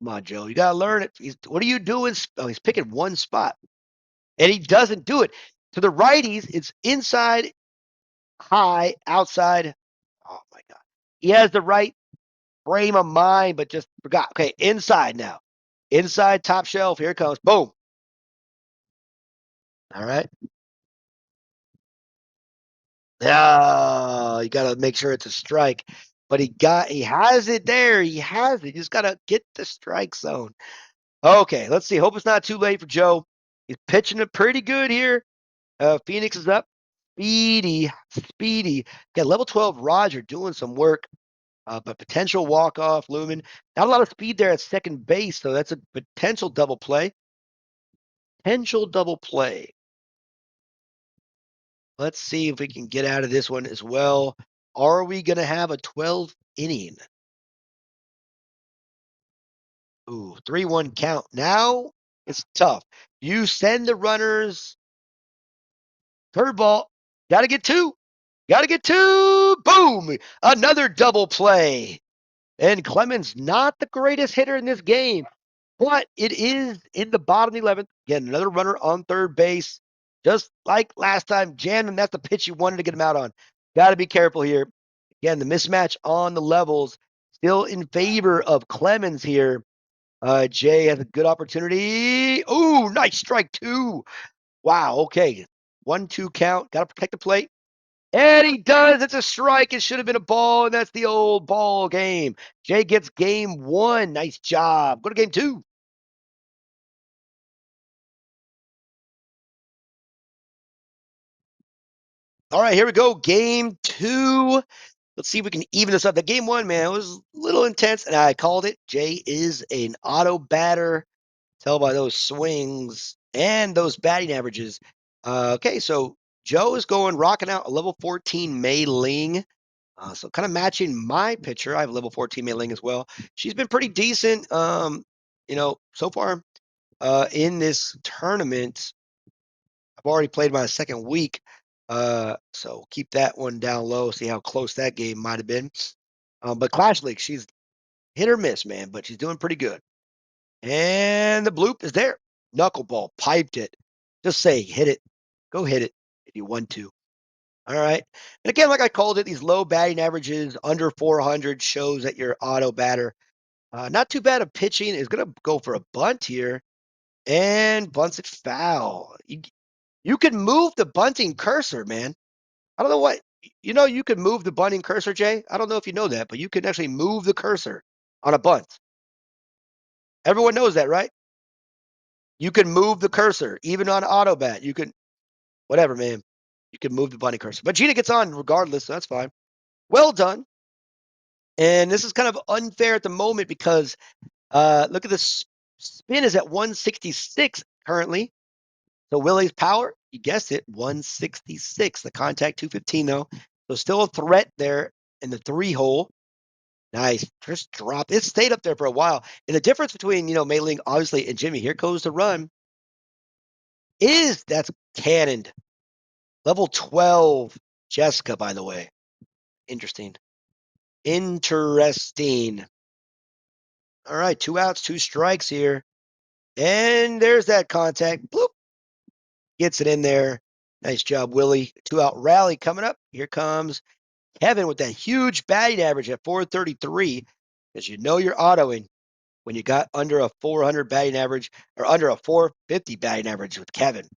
Come on, Joe. You gotta learn it. What are you doing? Oh, he's picking one spot, and he doesn't do it. To the righties, it's inside, high, outside. Oh my God. He has the right frame of mind, but just forgot. Okay, inside now. Inside, top shelf. Here it comes. Boom. All right. Yeah, you got to make sure it's a strike. But he has it there. He has it. You just got to get the strike zone. Okay, let's see. Hope it's not too late for Joe. He's pitching it pretty good here. Phoenix is up. Speedy. Got level 12 Roger doing some work. But potential walk-off looming. Not a lot of speed there at second base, so that's a potential double play. Potential double play. Let's see if we can get out of this one as well. Are we going to have a 12th inning? Ooh, 3-1 count. Now it's tough. You send the runners. Curveball. Got to get two. Got to get two. Boom. Another double play. And Clemens, not the greatest hitter in this game, but it is in the bottom 11th. Again, another runner on third base. Just like last time, jamming. That's the pitch you wanted to get him out on. Got to be careful here. Again, the mismatch on the levels still in favor of Clemens here. Jay has a good opportunity. Ooh, nice strike two. Wow. Okay. 1-2 count. Got to protect the plate. And he does. It's a strike. It should have been a ball, and that's the old ball game. Jay gets game 1. Nice job. Go to game 2. All right, here we go. Game 2. Let's see if we can even this up. The game 1, man, was a little intense, and I called it. Jay is an auto batter. Tell by those swings and those batting averages. Okay, so Joe is rocking out a level 14 Mei Ling. So kind of matching my pitcher. I have a level 14 Mei Ling as well. She's been pretty decent, so far in this tournament. I've already played my second week. So keep that one down low, see how close that game might have been. But Clash League, she's hit or miss, man, but she's doing pretty good. And the bloop is there. Knuckleball, piped it. Just say, hit it. Go hit it if you want to. All right. And again, like I called it, these low batting averages under 400 shows that you're auto batter. Not too bad of pitching. Is going to go for a bunt here and bunts it foul. You can move the bunting cursor, man. I don't know what, you can move the bunting cursor, Jay. I don't know if you know that, but you can actually move the cursor on a bunt. Everyone knows that, right? You can move the cursor, even on auto bat. You can, whatever, man. You can move the bunting cursor. But Gina gets on regardless, so that's fine. Well done. And this is kind of unfair at the moment because look at this spin is at 166 currently. So Willie's power, you guessed it, 166. The contact 215 though. So still a threat there in the 3-hole. Nice. Just drop. It stayed up there for a while. And the difference between, Mei Ling, obviously, and Jimmy, here goes the run, is that's cannoned. Level 12. Jessica, by the way. Interesting. Interesting. All right, 2 outs, 2 strikes here. And there's that contact. Bloop. Gets it in there. Nice job, Willie. 2-out rally coming up. Here comes Kevin with that huge batting average at 433. Because you're autoing when you got under a 400 batting average or under a 450 batting average with Kevin.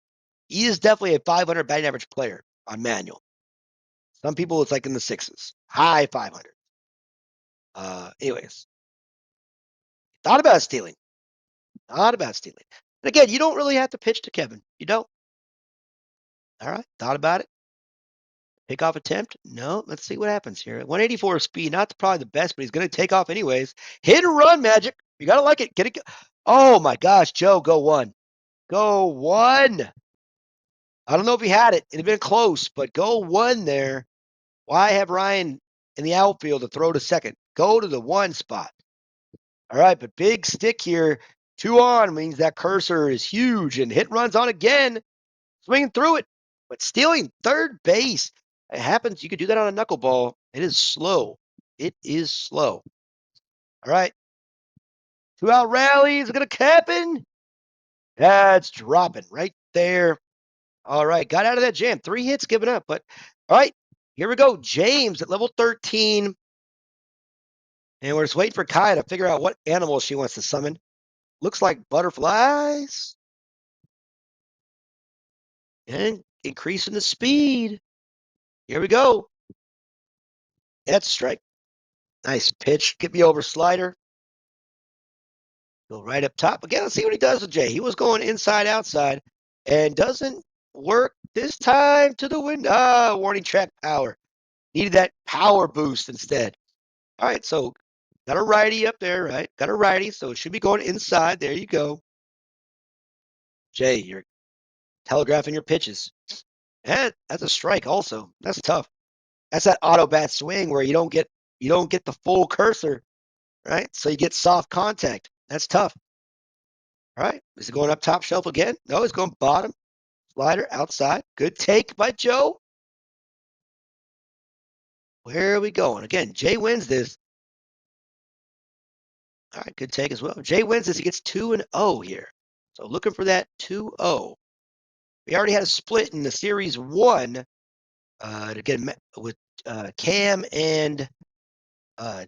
He is definitely a 500 batting average player on manual. Some people, it's like in the 6s. High 500. Anyways. Thought about stealing. Thought about stealing. And again, you don't really have to pitch to Kevin. You don't. All right. Thought about it. Pickoff attempt? No. Let's see what happens here. 184 speed, not probably the best, but he's going to take off anyways. Hit and run, Magic. You got to like it. Get it. Oh, my gosh, Joe, go 1. Go 1. I don't know if he had it. It'd have been close, but go 1 there. Why have Ryan in the outfield to throw to second? Go to the 1 spot. All right, but big stick here. 2 on means that cursor is huge, and hit runs on again. Swinging through it, but stealing third base. It happens. You could do that on a knuckleball. It is slow. It is slow. All right. 2-out rally. Is it going to happen? That's dropping right there. All right. Got out of that jam. 3 hits given up. But all right. Here we go. James at level 13. And we're just waiting for Kaya to figure out what animal she wants to summon. Looks like butterflies. And increasing the speed. Here we go. That's a strike. Nice pitch. Get me over slider. Go right up top. Again, let's see what he does with Jay. He was going inside, outside, and doesn't work this time to the wind. Warning track power. Needed that power boost instead. All right, so got a righty up there, right? Got a righty, so it should be going inside. There you go. Jay, you're telegraphing your pitches. And that's a strike also. That's tough. That's that auto bat swing where you don't get the full cursor, right? So you get soft contact. That's tough. All right. Is it going up top shelf again? No, it's going bottom. Slider outside. Good take by Joe. Where are we going? Again, Jay wins this. All right, good take as well. Jay wins this. He gets 2-0 here. So looking for that 2-0. We already had a split in the series 1 to get with Cam and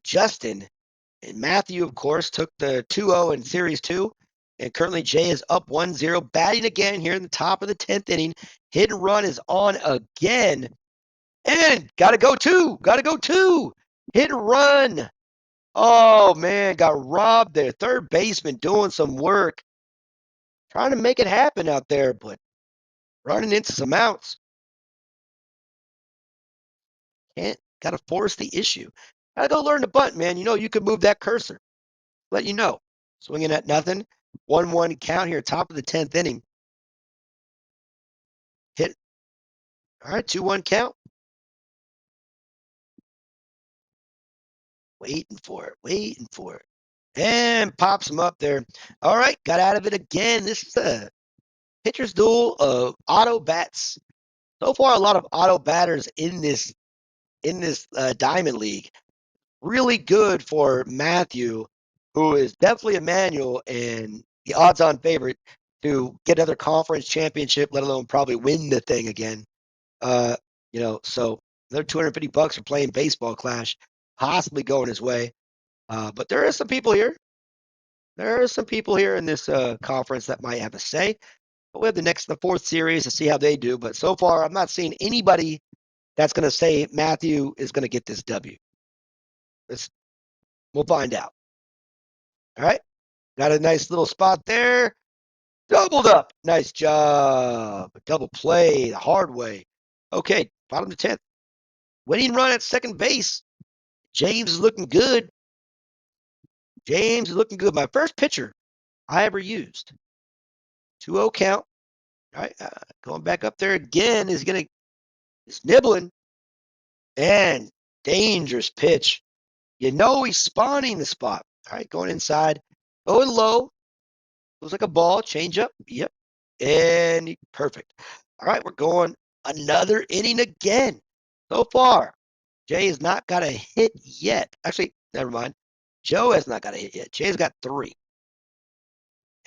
Justin. And Matthew, of course, took the 2-0 in series 2. And currently Jay is up 1-0, batting again here in the top of the 10th inning. Hit and run is on again. And gotta go two. Gotta go two. Hit and run. Oh, man, got robbed there. Third baseman doing some work. Trying to make it happen out there, but running into some outs. Can't. Gotta force the issue. Gotta go learn to bunt, man. You know you can move that cursor. Let you know. Swinging at nothing. 1-1 count here, top of the 10th inning. Hit. All right, 2-1 count. Waiting for it, waiting for it. And pops him up there. All right, got out of it again. This is a pitcher's duel of auto bats. So far, a lot of auto batters in this Diamond League. Really good for Matthew, who is definitely a manual and the odds-on favorite to get another conference championship, let alone probably win the thing again. So another $250 for playing baseball clash, possibly going his way. But there are some people here. There are some people here in this conference that might have a say. But we have the fourth series to see how they do. But so far, I'm not seeing anybody that's going to say Matthew is going to get this W. We'll find out. All right. Got a nice little spot there. Doubled up. Nice job. Double play the hard way. Okay. Bottom of the 10th. Winning run at second base. James is looking good. James is looking good. My first pitcher I ever used. 2-0 count. All right. Going back up there again. He's nibbling. And dangerous pitch. You know he's spawning the spot. All right. Going inside. Going low. Looks like a ball. Change up. Yep. And perfect. All right. We're going another inning again. So far, Jay has not got a hit yet. Actually, never mind. Joe has not got a hit yet. Jay's got 3.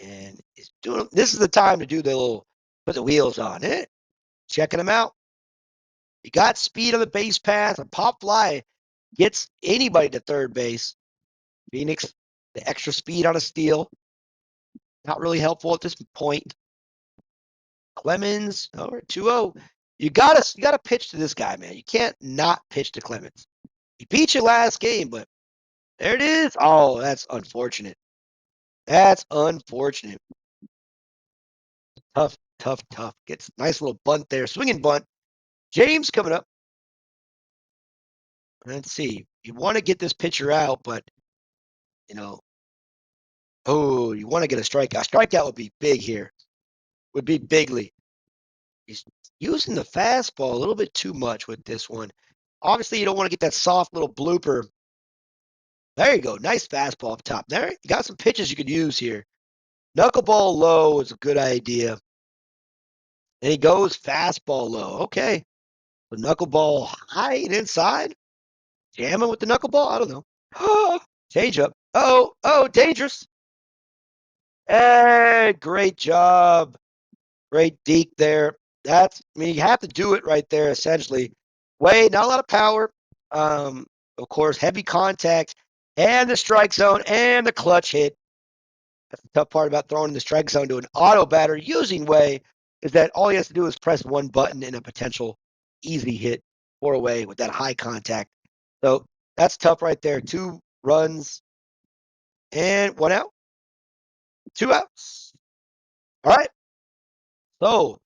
And he's doing. This is the time to do the little put the wheels on it. Checking him out. He got speed on the base path. A pop fly gets anybody to third base. Phoenix, the extra speed on a steal. Not really helpful at this point. Clemens, 2-0. You gotta pitch to this guy, man. You can't not pitch to Clemens. He beat you last game, but there it is. Oh, that's unfortunate. That's unfortunate. Tough, tough, tough. Gets nice little bunt there. Swinging bunt. James coming up. Let's see. You want to get this pitcher out, but you want to get a strikeout. A strikeout would be big here. Would be bigly. He's using the fastball a little bit too much with this one. Obviously, you don't want to get that soft little blooper. There you go. Nice fastball up top. There, you got some pitches you could use here. Knuckleball low is a good idea. And he goes fastball low. Okay. The knuckleball high and inside. Jamming with the knuckleball? I don't know. Change up. Oh, dangerous. Hey, great job. Great deke there. You have to do it right there, essentially. Not a lot of power. Of course, heavy contact and the strike zone and the clutch hit. That's the tough part about throwing in the strike zone to an auto batter using Way is that all he has to do is press one button in a potential easy hit or away with that high contact. So that's tough right there. 2 runs and 1 out. 2 outs. All right. So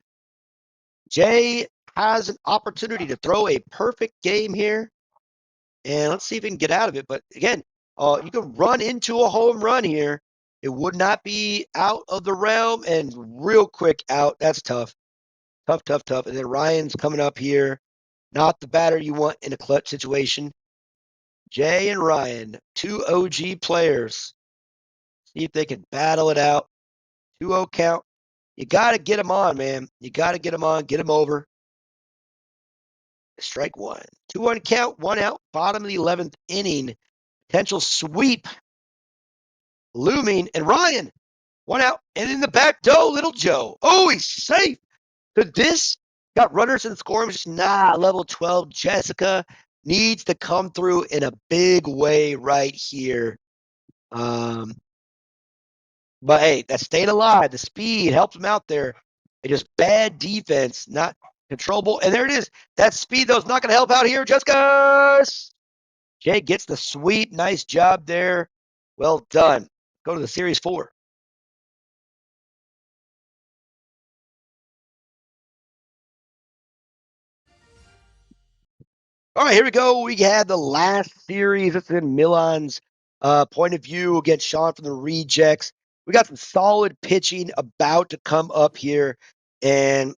Jay has an opportunity to throw a perfect game here. And let's see if he can get out of it. But again, you can run into a home run here. It would not be out of the realm and real quick out. That's tough. Tough, tough, tough. And then Ryan's coming up here. Not the batter you want in a clutch situation. Jay and Ryan, 2 OG players. See if they can battle it out. 2-0 count. You got to get them on, man. You got to get them on. Get them over. Strike 1. 2-1 count. 1 out. Bottom of the 11th inning. Potential sweep looming. And Ryan, 1 out. And in the back door, little Joe. Oh, he's safe. Could this got runners in scoring? Just level 12. Jessica needs to come through in a big way right here. But hey, that's staying alive. The speed helps him out there. It just bad defense. Not controllable. And there it is. That speed, though, is not going to help out here. Just goes. Jay gets the sweep. Nice job there. Well done. Go to the Series 4. All right, here we go. We had the last series. It's in Milan's point of view against Shawn from the Rejects. We got some solid pitching about to come up here, and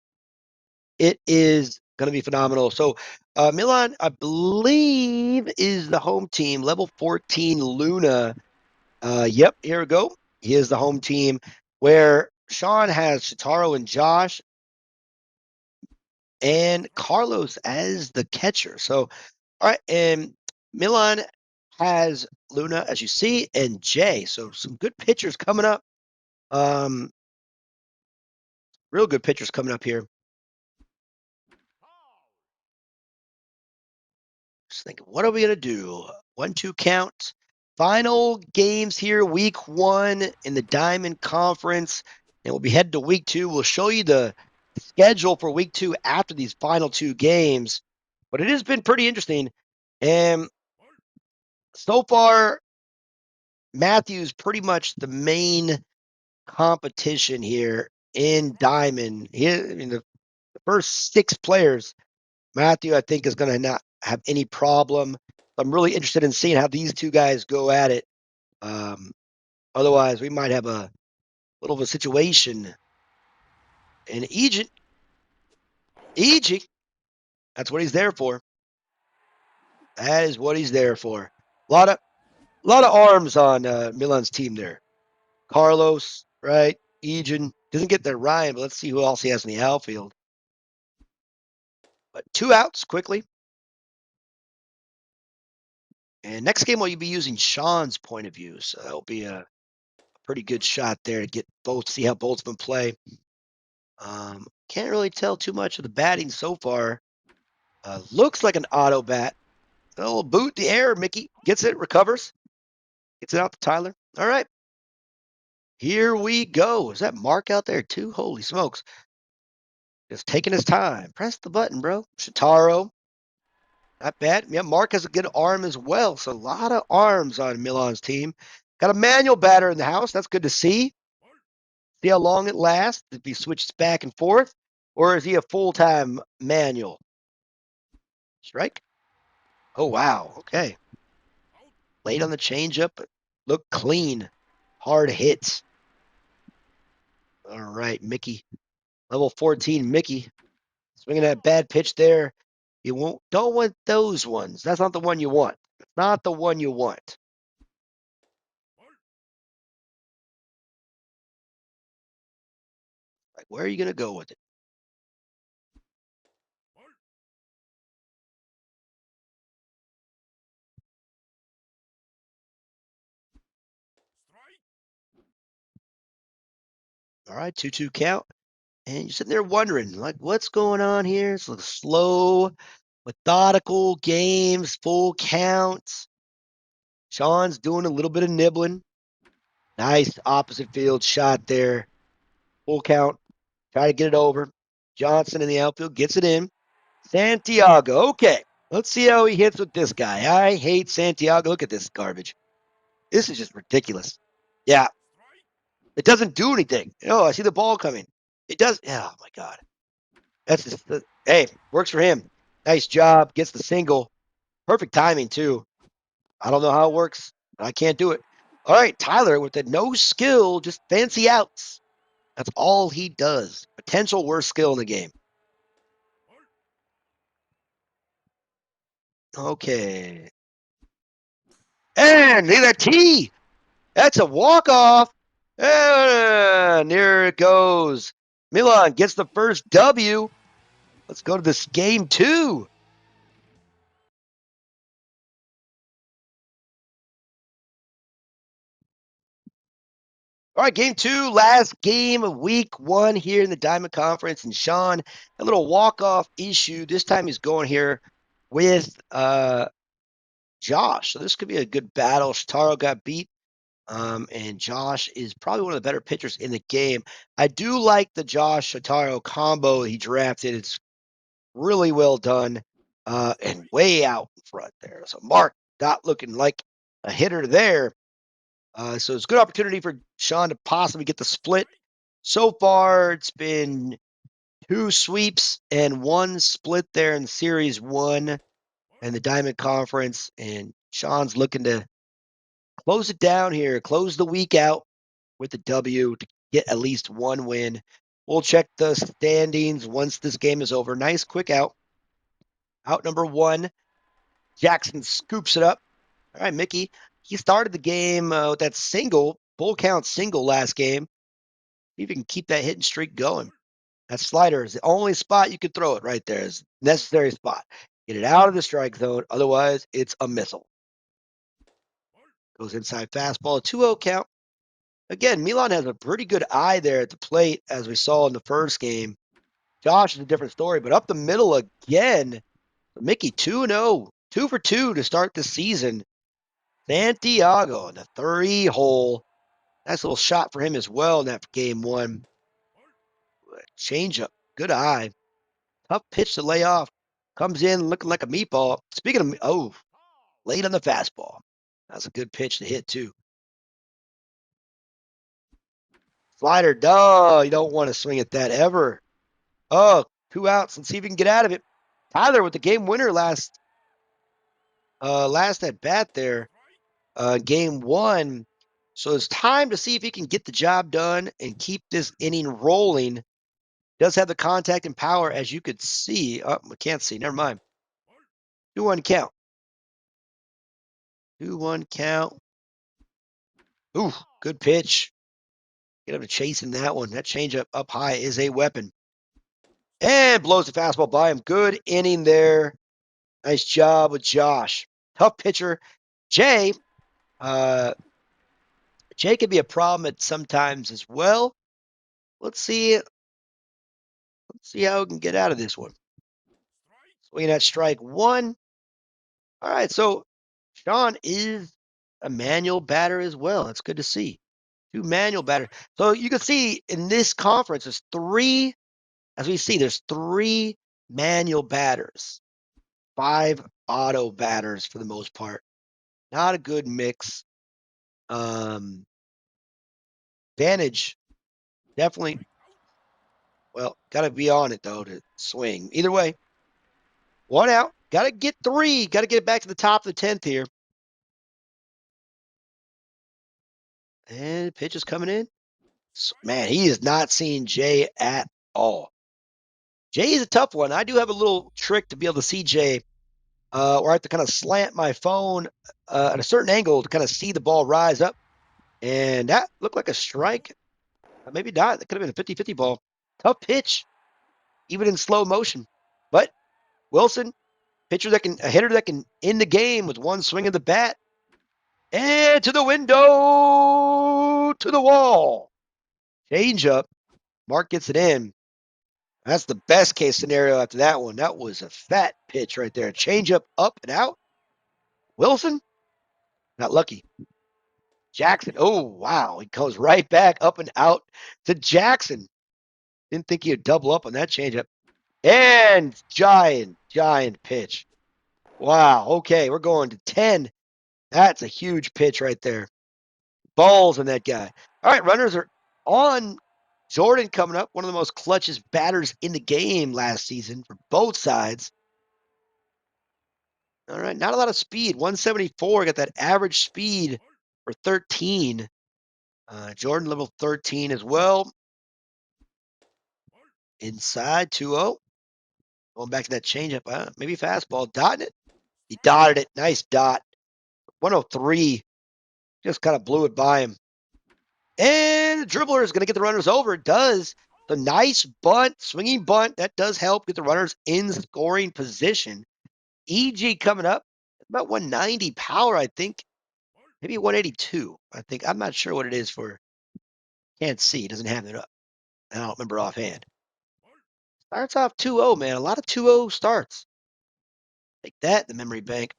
it is going to be phenomenal. So, Milan, I believe, is the home team. Level 14, Luna. Yep, here we go. He is the home team, where Shawn has Shotaro and Josh and Carlos as the catcher. So, all right, and Milan has Luna, as you see, and Jay. So some good pitchers coming up. Um, Real good pitchers coming up here. Just thinking, what are we gonna do? 1-2 count. Final games here, week 1 in the Diamond Conference, and we'll be heading to week 2. We'll show you the schedule for week 2 after these final 2 games. But it has been pretty interesting, and so far, Matthew's pretty much the main competition here in Diamond. Here, I mean, the first 6 players, Matthew, I think, is going to not have any problem. I'm really interested in seeing how these 2 guys go at it. Otherwise, we might have a little of a situation. And Egypt, that's what he's there for. That is what he's there for. A lot of arms on Milan's team there. Carlos, right? Egan doesn't get there, Ryan, but let's see who else he has in the outfield. But 2 outs quickly. And next game, will you be using Shawn's point of view? So that'll be a pretty good shot there to get both, see how both of them play. Can't really tell too much of the batting so far. Looks like an auto bat. A little boot in the air. Mickey gets it, recovers, gets it out to Tyler. All right. Here we go. Is that Mark out there too? Holy smokes. Just taking his time. Press the button, bro. Shotaro. Not bad. Yeah, Mark has a good arm as well. So a lot of arms on Milan's team. Got a manual batter in the house. That's good to see. See how long it lasts. If he switches back and forth, or is he a full-time manual? Strike. Oh, wow. Okay. Late on the changeup, but look clean. Hard hits. All right, Mickey. Level 14, Mickey. Swinging that bad pitch there. You don't want those ones. That's not the one you want. It's not the one you want. Like, where are you going to go with it? All right, 2-2 count. And you're sitting there wondering, like, what's going on here? It's a slow, methodical games, full counts. Shawn's doing a little bit of nibbling. Nice opposite field shot there. Full count. Try to get it over. Johnson in the outfield gets it in. Santiago. Okay. Let's see how he hits with this guy. I hate Santiago. Look at this garbage. This is just ridiculous. Yeah. It doesn't do anything. Oh, I see the ball coming. It does. Oh, my God. That's just, hey, works for him. Nice job. Gets the single. Perfect timing, too. I don't know how it works. I can't do it. All right, Tyler with the no skill, just fancy outs. That's all he does. Potential worst skill in the game. Okay. And look at that tee. That's a walk-off. And there it goes. Milan gets the first W. Let's go to this game 2. All right, game 2, last game of week 1 here in the Diamond Conference. And Shawn, a little walk-off issue. This time he's going here with Josh. So this could be a good battle. Shotaro got beat. And Josh is probably one of the better pitchers in the game. I do like the Josh Shotaro combo he drafted. It's Really well done. And way out in front there. So Mark not looking like a hitter there. So it's a good opportunity for Shawn to possibly get the split. So far, it's been 2 sweeps and 1 split there in Series 1 and the Diamond Conference. And Shawn's looking to close it down here, close the week out with the W to get at least 1 win. We'll check the standings once this game is over. Nice quick out. Out number 1. Jackson scoops it up. All right, Mickey. He started the game with that single, full count single last game. See if you can keep that hitting streak going. That slider is the only spot you could throw it right there. Is necessary spot. Get it out of the strike zone. Otherwise, it's a missile. Goes inside fastball. 2-0 count. Again, Milan has a pretty good eye there at the plate, as we saw in the first game. Josh is a different story, but up the middle again. Mickey 2-0. 2 for 2 to start the season. Santiago in the 3-hole. Nice little shot for him as well in that game 1. Changeup. Good eye. Tough pitch to lay off. Comes in looking like a meatball. Speaking of, late on the fastball. That's a good pitch to hit, too. Slider, duh. You don't want to swing at that ever. Oh, 2 outs. Let's see if we can get out of it. Tyler with the game winner last at bat there. Game 1. So it's time to see if he can get the job done and keep this inning rolling. Does have the contact and power, as you could see. Oh, we can't see. Never mind. 2-1 count. 2-1 count. Ooh, good pitch. Get him to chasing that one. That changeup up high is a weapon. And blows the fastball by him. Good inning there. Nice job with Josh. Tough pitcher. Jay. Jay can be a problem at sometimes as well. Let's see. Let's see how we can get out of this one. Swinging at strike 1. All right, so Shawn is a manual batter as well. That's good to see. 2 manual batters. So you can see in this conference, there's 3, as we see, there's 3 manual batters, 5 auto batters for the most part. Not a good mix. Advantage, definitely. Well, got to be on it, though, to swing. Either way, 1 out. Got to get 3. Got to get it back to the top of the 10th here. And pitch is coming in. Man, he is not seeing Jay at all. Jay is a tough one. I do have a little trick to be able to see Jay, where I have to kind of slant my phone at a certain angle to kind of see the ball rise up. And that looked like a strike. Maybe not. That could have been a 50-50 ball. Tough pitch, even in slow motion. But Wilson, a hitter that can end the game with 1 swing of the bat. And to the window, to the wall. Change up. Mark gets it in. That's the best case scenario after that one. That was a fat pitch right there. Change up and out. Wilson, not lucky. Jackson, oh, wow. He goes right back up and out to Jackson. Didn't think he would double up on that changeup. And giant pitch. Wow. Okay, we're going to 10. That's a huge pitch right there. Balls on that guy. All right, runners are on. Jordan coming up, one of the most clutchest batters in the game last season for both sides. All right, not a lot of speed. 174, got that average speed for 13. Jordan level 13 as well. Inside 2-0. Going back to that changeup. Maybe fastball. Dotting it. He dotted it. Nice dot. 103. Just kind of blew it by him. And the dribbler is going to get the runners over. It does. The nice bunt, swinging bunt. That does help get the runners in scoring position. EG coming up. About 190 power, I think. Maybe 182. I think. I'm not sure what it is for. Can't see. It doesn't have it up. I don't remember offhand. Starts off 2-0, man. A lot of 2-0 starts. Take that, the memory bank.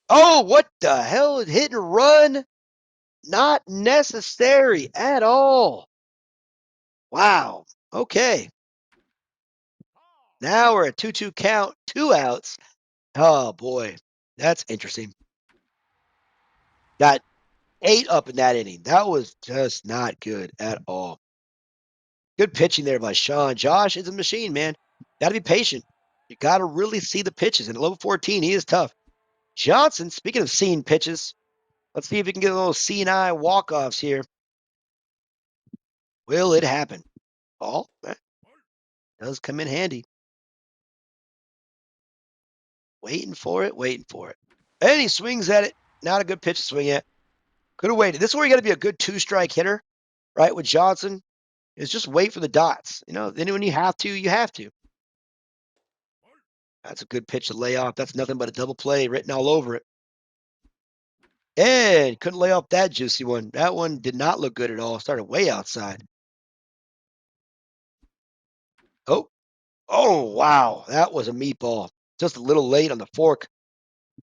Oh, what the hell? Hit and run? Not necessary at all. Wow. Okay. Now we're at 2-2 count, 2 outs. Oh, boy. That's interesting. Got 8 up in that inning. That was just not good at all. Good pitching there by Shawn. Josh is a machine, man. Got to be patient. You got to really see the pitches. And at level 14, he is tough. Johnson, speaking of seeing pitches, let's see if we can get a little seeing-eye walk-offs here. Will it happen? Ball does come in handy. Waiting for it, waiting for it. And he swings at it. Not a good pitch to swing at. Could have waited. This is where you got to be a good 2-strike hitter, right? With Johnson, is just wait for the dots. You know, then when you have to, you have to. That's a good pitch to lay off. That's nothing but a double play written all over it. And couldn't lay off that juicy one. That one did not look good at all. Started way outside. Oh, wow. That was a meatball. Just a little late on the fork.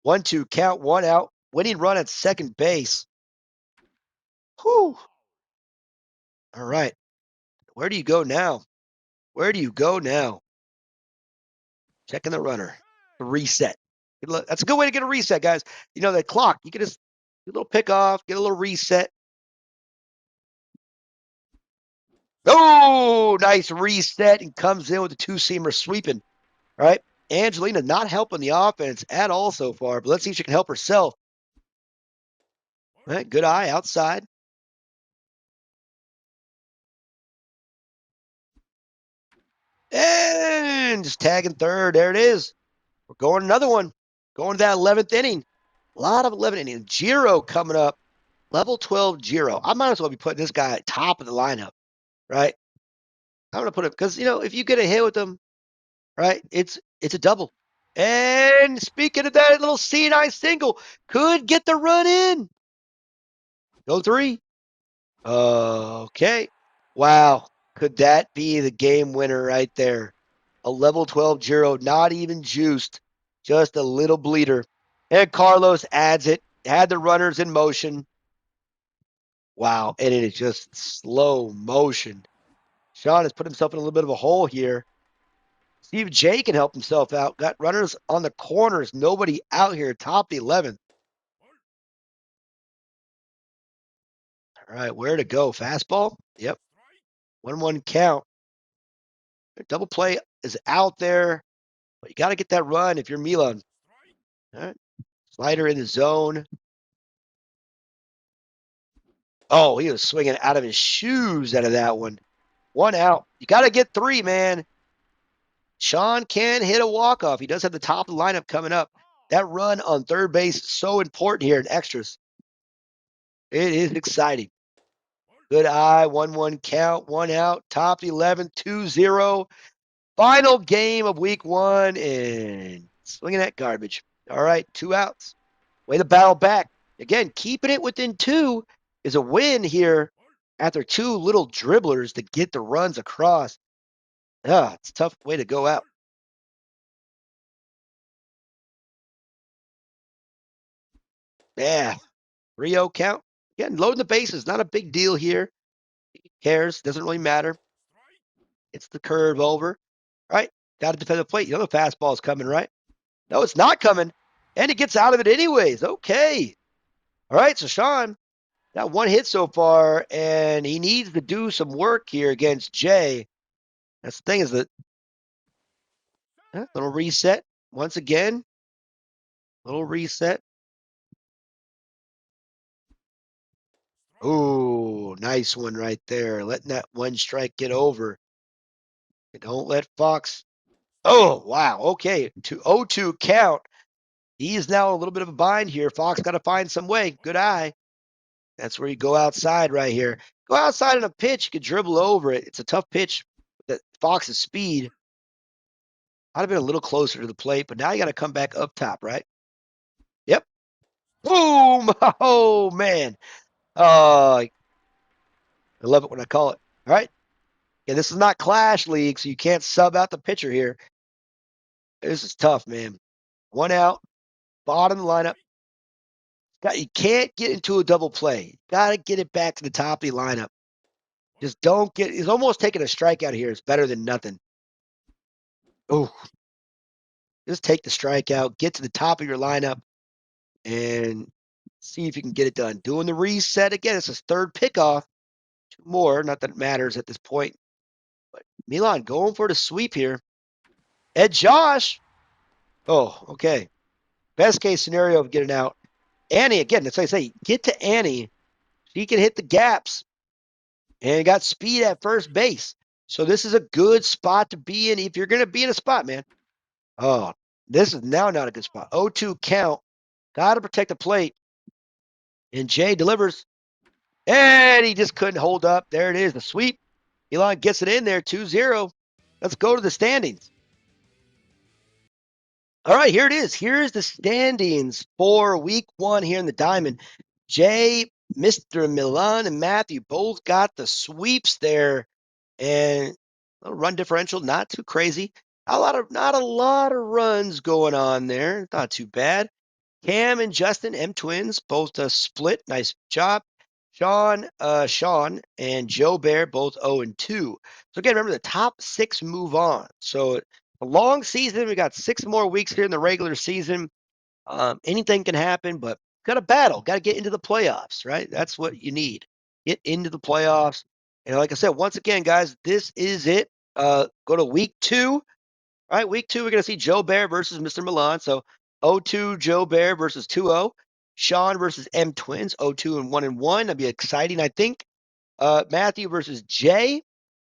1-2 count, 1 out. Winning run at second base. Whew. All right. Where do you go now? Where do you go now? Checking the runner. Reset. That's a good way to get a reset, guys. You know, that clock, you can just get a little pick off, get a little reset. Oh, nice reset, and comes in with the 2-seamer sweeping. All right. Angelina not helping the offense at all so far, but let's see if she can help herself. All right, good eye outside. And just tagging third. There it is. We're going another one. Going to that 11th inning. A lot of 11th innings. Giro coming up. Level 12 Giro. I might as well be putting this guy at top of the lineup, right? I'm going to put him, because, you know, if you get a hit with him, right, it's a double. And speaking of that little C&I single, could get the run in. Go 3. Okay. Wow. Could that be the game winner right there? A level 12 Giro, not even juiced, just a little bleeder. And Carlos adds it, had the runners in motion. Wow. And it is just slow motion. Shawn has put himself in a little bit of a hole here. See if Jay can help himself out. Got runners on the corners. Nobody out here. Top the 11th. All right, where to go? Fastball? Yep. 1-1 count. Double play is out there, but you got to get that run if you're Milan. All right. Slider in the zone. Oh, he was swinging out of his shoes out of that one. 1 out. You got to get 3, man. Shawn can hit a walk-off. He does have the top of the lineup coming up. That run on third base is so important here in extras. It is exciting. Good eye, 1-1 count, 1 out, top 11, 2-0. Final game of week 1, and swinging that garbage. All right, 2 outs. Way to battle back. Again, keeping it within 2 is a win here after 2 little dribblers to get the runs across. It's a tough way to go out. Yeah, 3-0 count. Again, loading the bases, not a big deal here. Cares, doesn't really matter. It's the curve over. All right, got to defend the plate. You know the fastball is coming, right? No, it's not coming. And it gets out of it anyways. Okay. All right, so Shawn got 1 hit so far, and he needs to do some work here against Jay. That's the thing, is that little reset once again. Little reset. Ooh, nice one right there. Letting that 1 strike get over. And don't let Fox. Oh, wow. Okay. 0-2 count. He is now a little bit of a bind here. Fox got to find some way. Good eye. That's where you go outside right here. Go outside on a pitch. You can dribble over it. It's a tough pitch. That Fox's speed. I'd have been a little closer to the plate, but now you got to come back up top, right? Yep. Boom! Oh, man. I love it when I call it. All right. Yeah, this is not Clash League, so you can't sub out the pitcher here. This is tough, man. 1 out. Bottom lineup. You can't get into a double play. Got to get it back to the top of the lineup. Just don't get. He's almost taking a strikeout here. It's better than nothing. Oh, just take the strikeout, get to the top of your lineup, and see if you can get it done. Doing the reset again. It's his third pickoff. Two more. Not that it matters at this point. But Milan going for the sweep here. And Josh. Oh, okay. Best case scenario of getting out. Annie, again, that's what I say. Get to Annie. She can hit the gaps and got speed at first base. So this is a good spot to be in if you're going to be in a spot, man. Oh, this is now not a good spot. 0-2 count. Got to protect the plate. And Jay delivers. And he just couldn't hold up. There it is, the sweep. Elon gets it in there, 2-0. Let's go to the standings. All right, here it is. Here's the standings for week one here in the Diamond. Jay, Mr. Milan, and Matthew both got the sweeps there. And a run differential, not too crazy. Not a lot of runs going on there. Not too bad. Kam and Justin MTwins both split. Nice job. Shawn and JoeBear both 0-2. So again, remember the top six move on. So a long season. We got 6 more weeks here in the regular season. Anything can happen, but got to battle. Got to get into the playoffs, right? That's what you need. Get into the playoffs. And like I said, once again, guys, this is it. Go to week 2. All right, week 2, we're going to see JoeBear versus Mr. Milan. So 0-2 JoeBear versus 2-0. Shawn versus MTwins, 0-2 and 1-1. That'd be exciting, I think. Matthew versus Jay.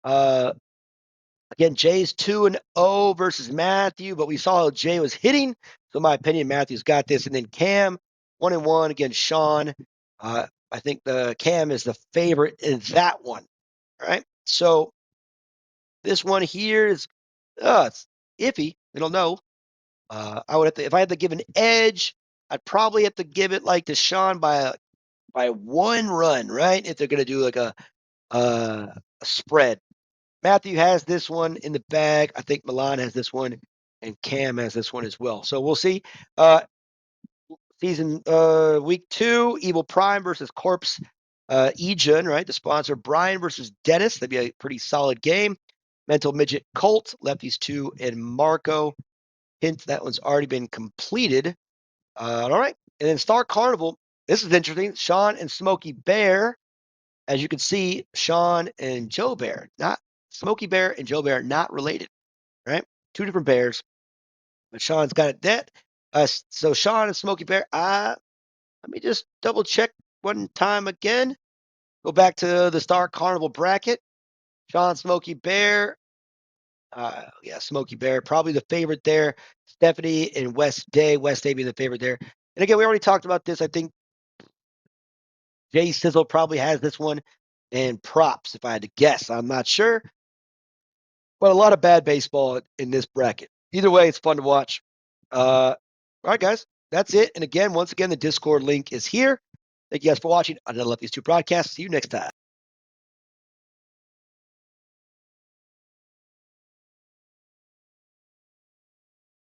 Again, Jay's 2-0 versus Matthew, but we saw how Jay was hitting. So, in my opinion, Matthew's got this. And then Kam, 1-1 against Shawn. I think the Kam is the favorite in that one. All right. So, this one here is it's iffy. We don't know. I would have to, if I had to give an edge, I'd probably have to give it like to Shawn by 1 run, right? If they're gonna do like a spread. Matthew has this one in the bag. I think Milan has this one, and Kam has this one as well. So we'll see. Season week 2, Evil Prime versus Corpse Ejun, right? The sponsor. Brian versus Dennis. That'd be a pretty solid game. Mental Midget Colt, Lefties 2, and Marco. Hint that one's already been completed. All right. And then Star Carnival. This is interesting. Shawn and Smokey Bear. As you can see, Shawn and JoeBear, not Smokey Bear and JoeBear, not related, right? 2 different bears. But Shawn's got it that. So Shawn and Smokey Bear. Let me just double check one time again. Go back to the Star Carnival bracket. Shawn, Smokey Bear. Yeah, Smokey Bear, probably the favorite there. Stephanie and West Day being the favorite there. And again, we already talked about this. I think Jay Sizzle probably has this one. And props, if I had to guess. I'm not sure. But a lot of bad baseball in this bracket. Either way, it's fun to watch. All right, guys. That's it. And again, once again, the Discord link is here. Thank you guys for watching. I love these 2 broadcasts. See you next time.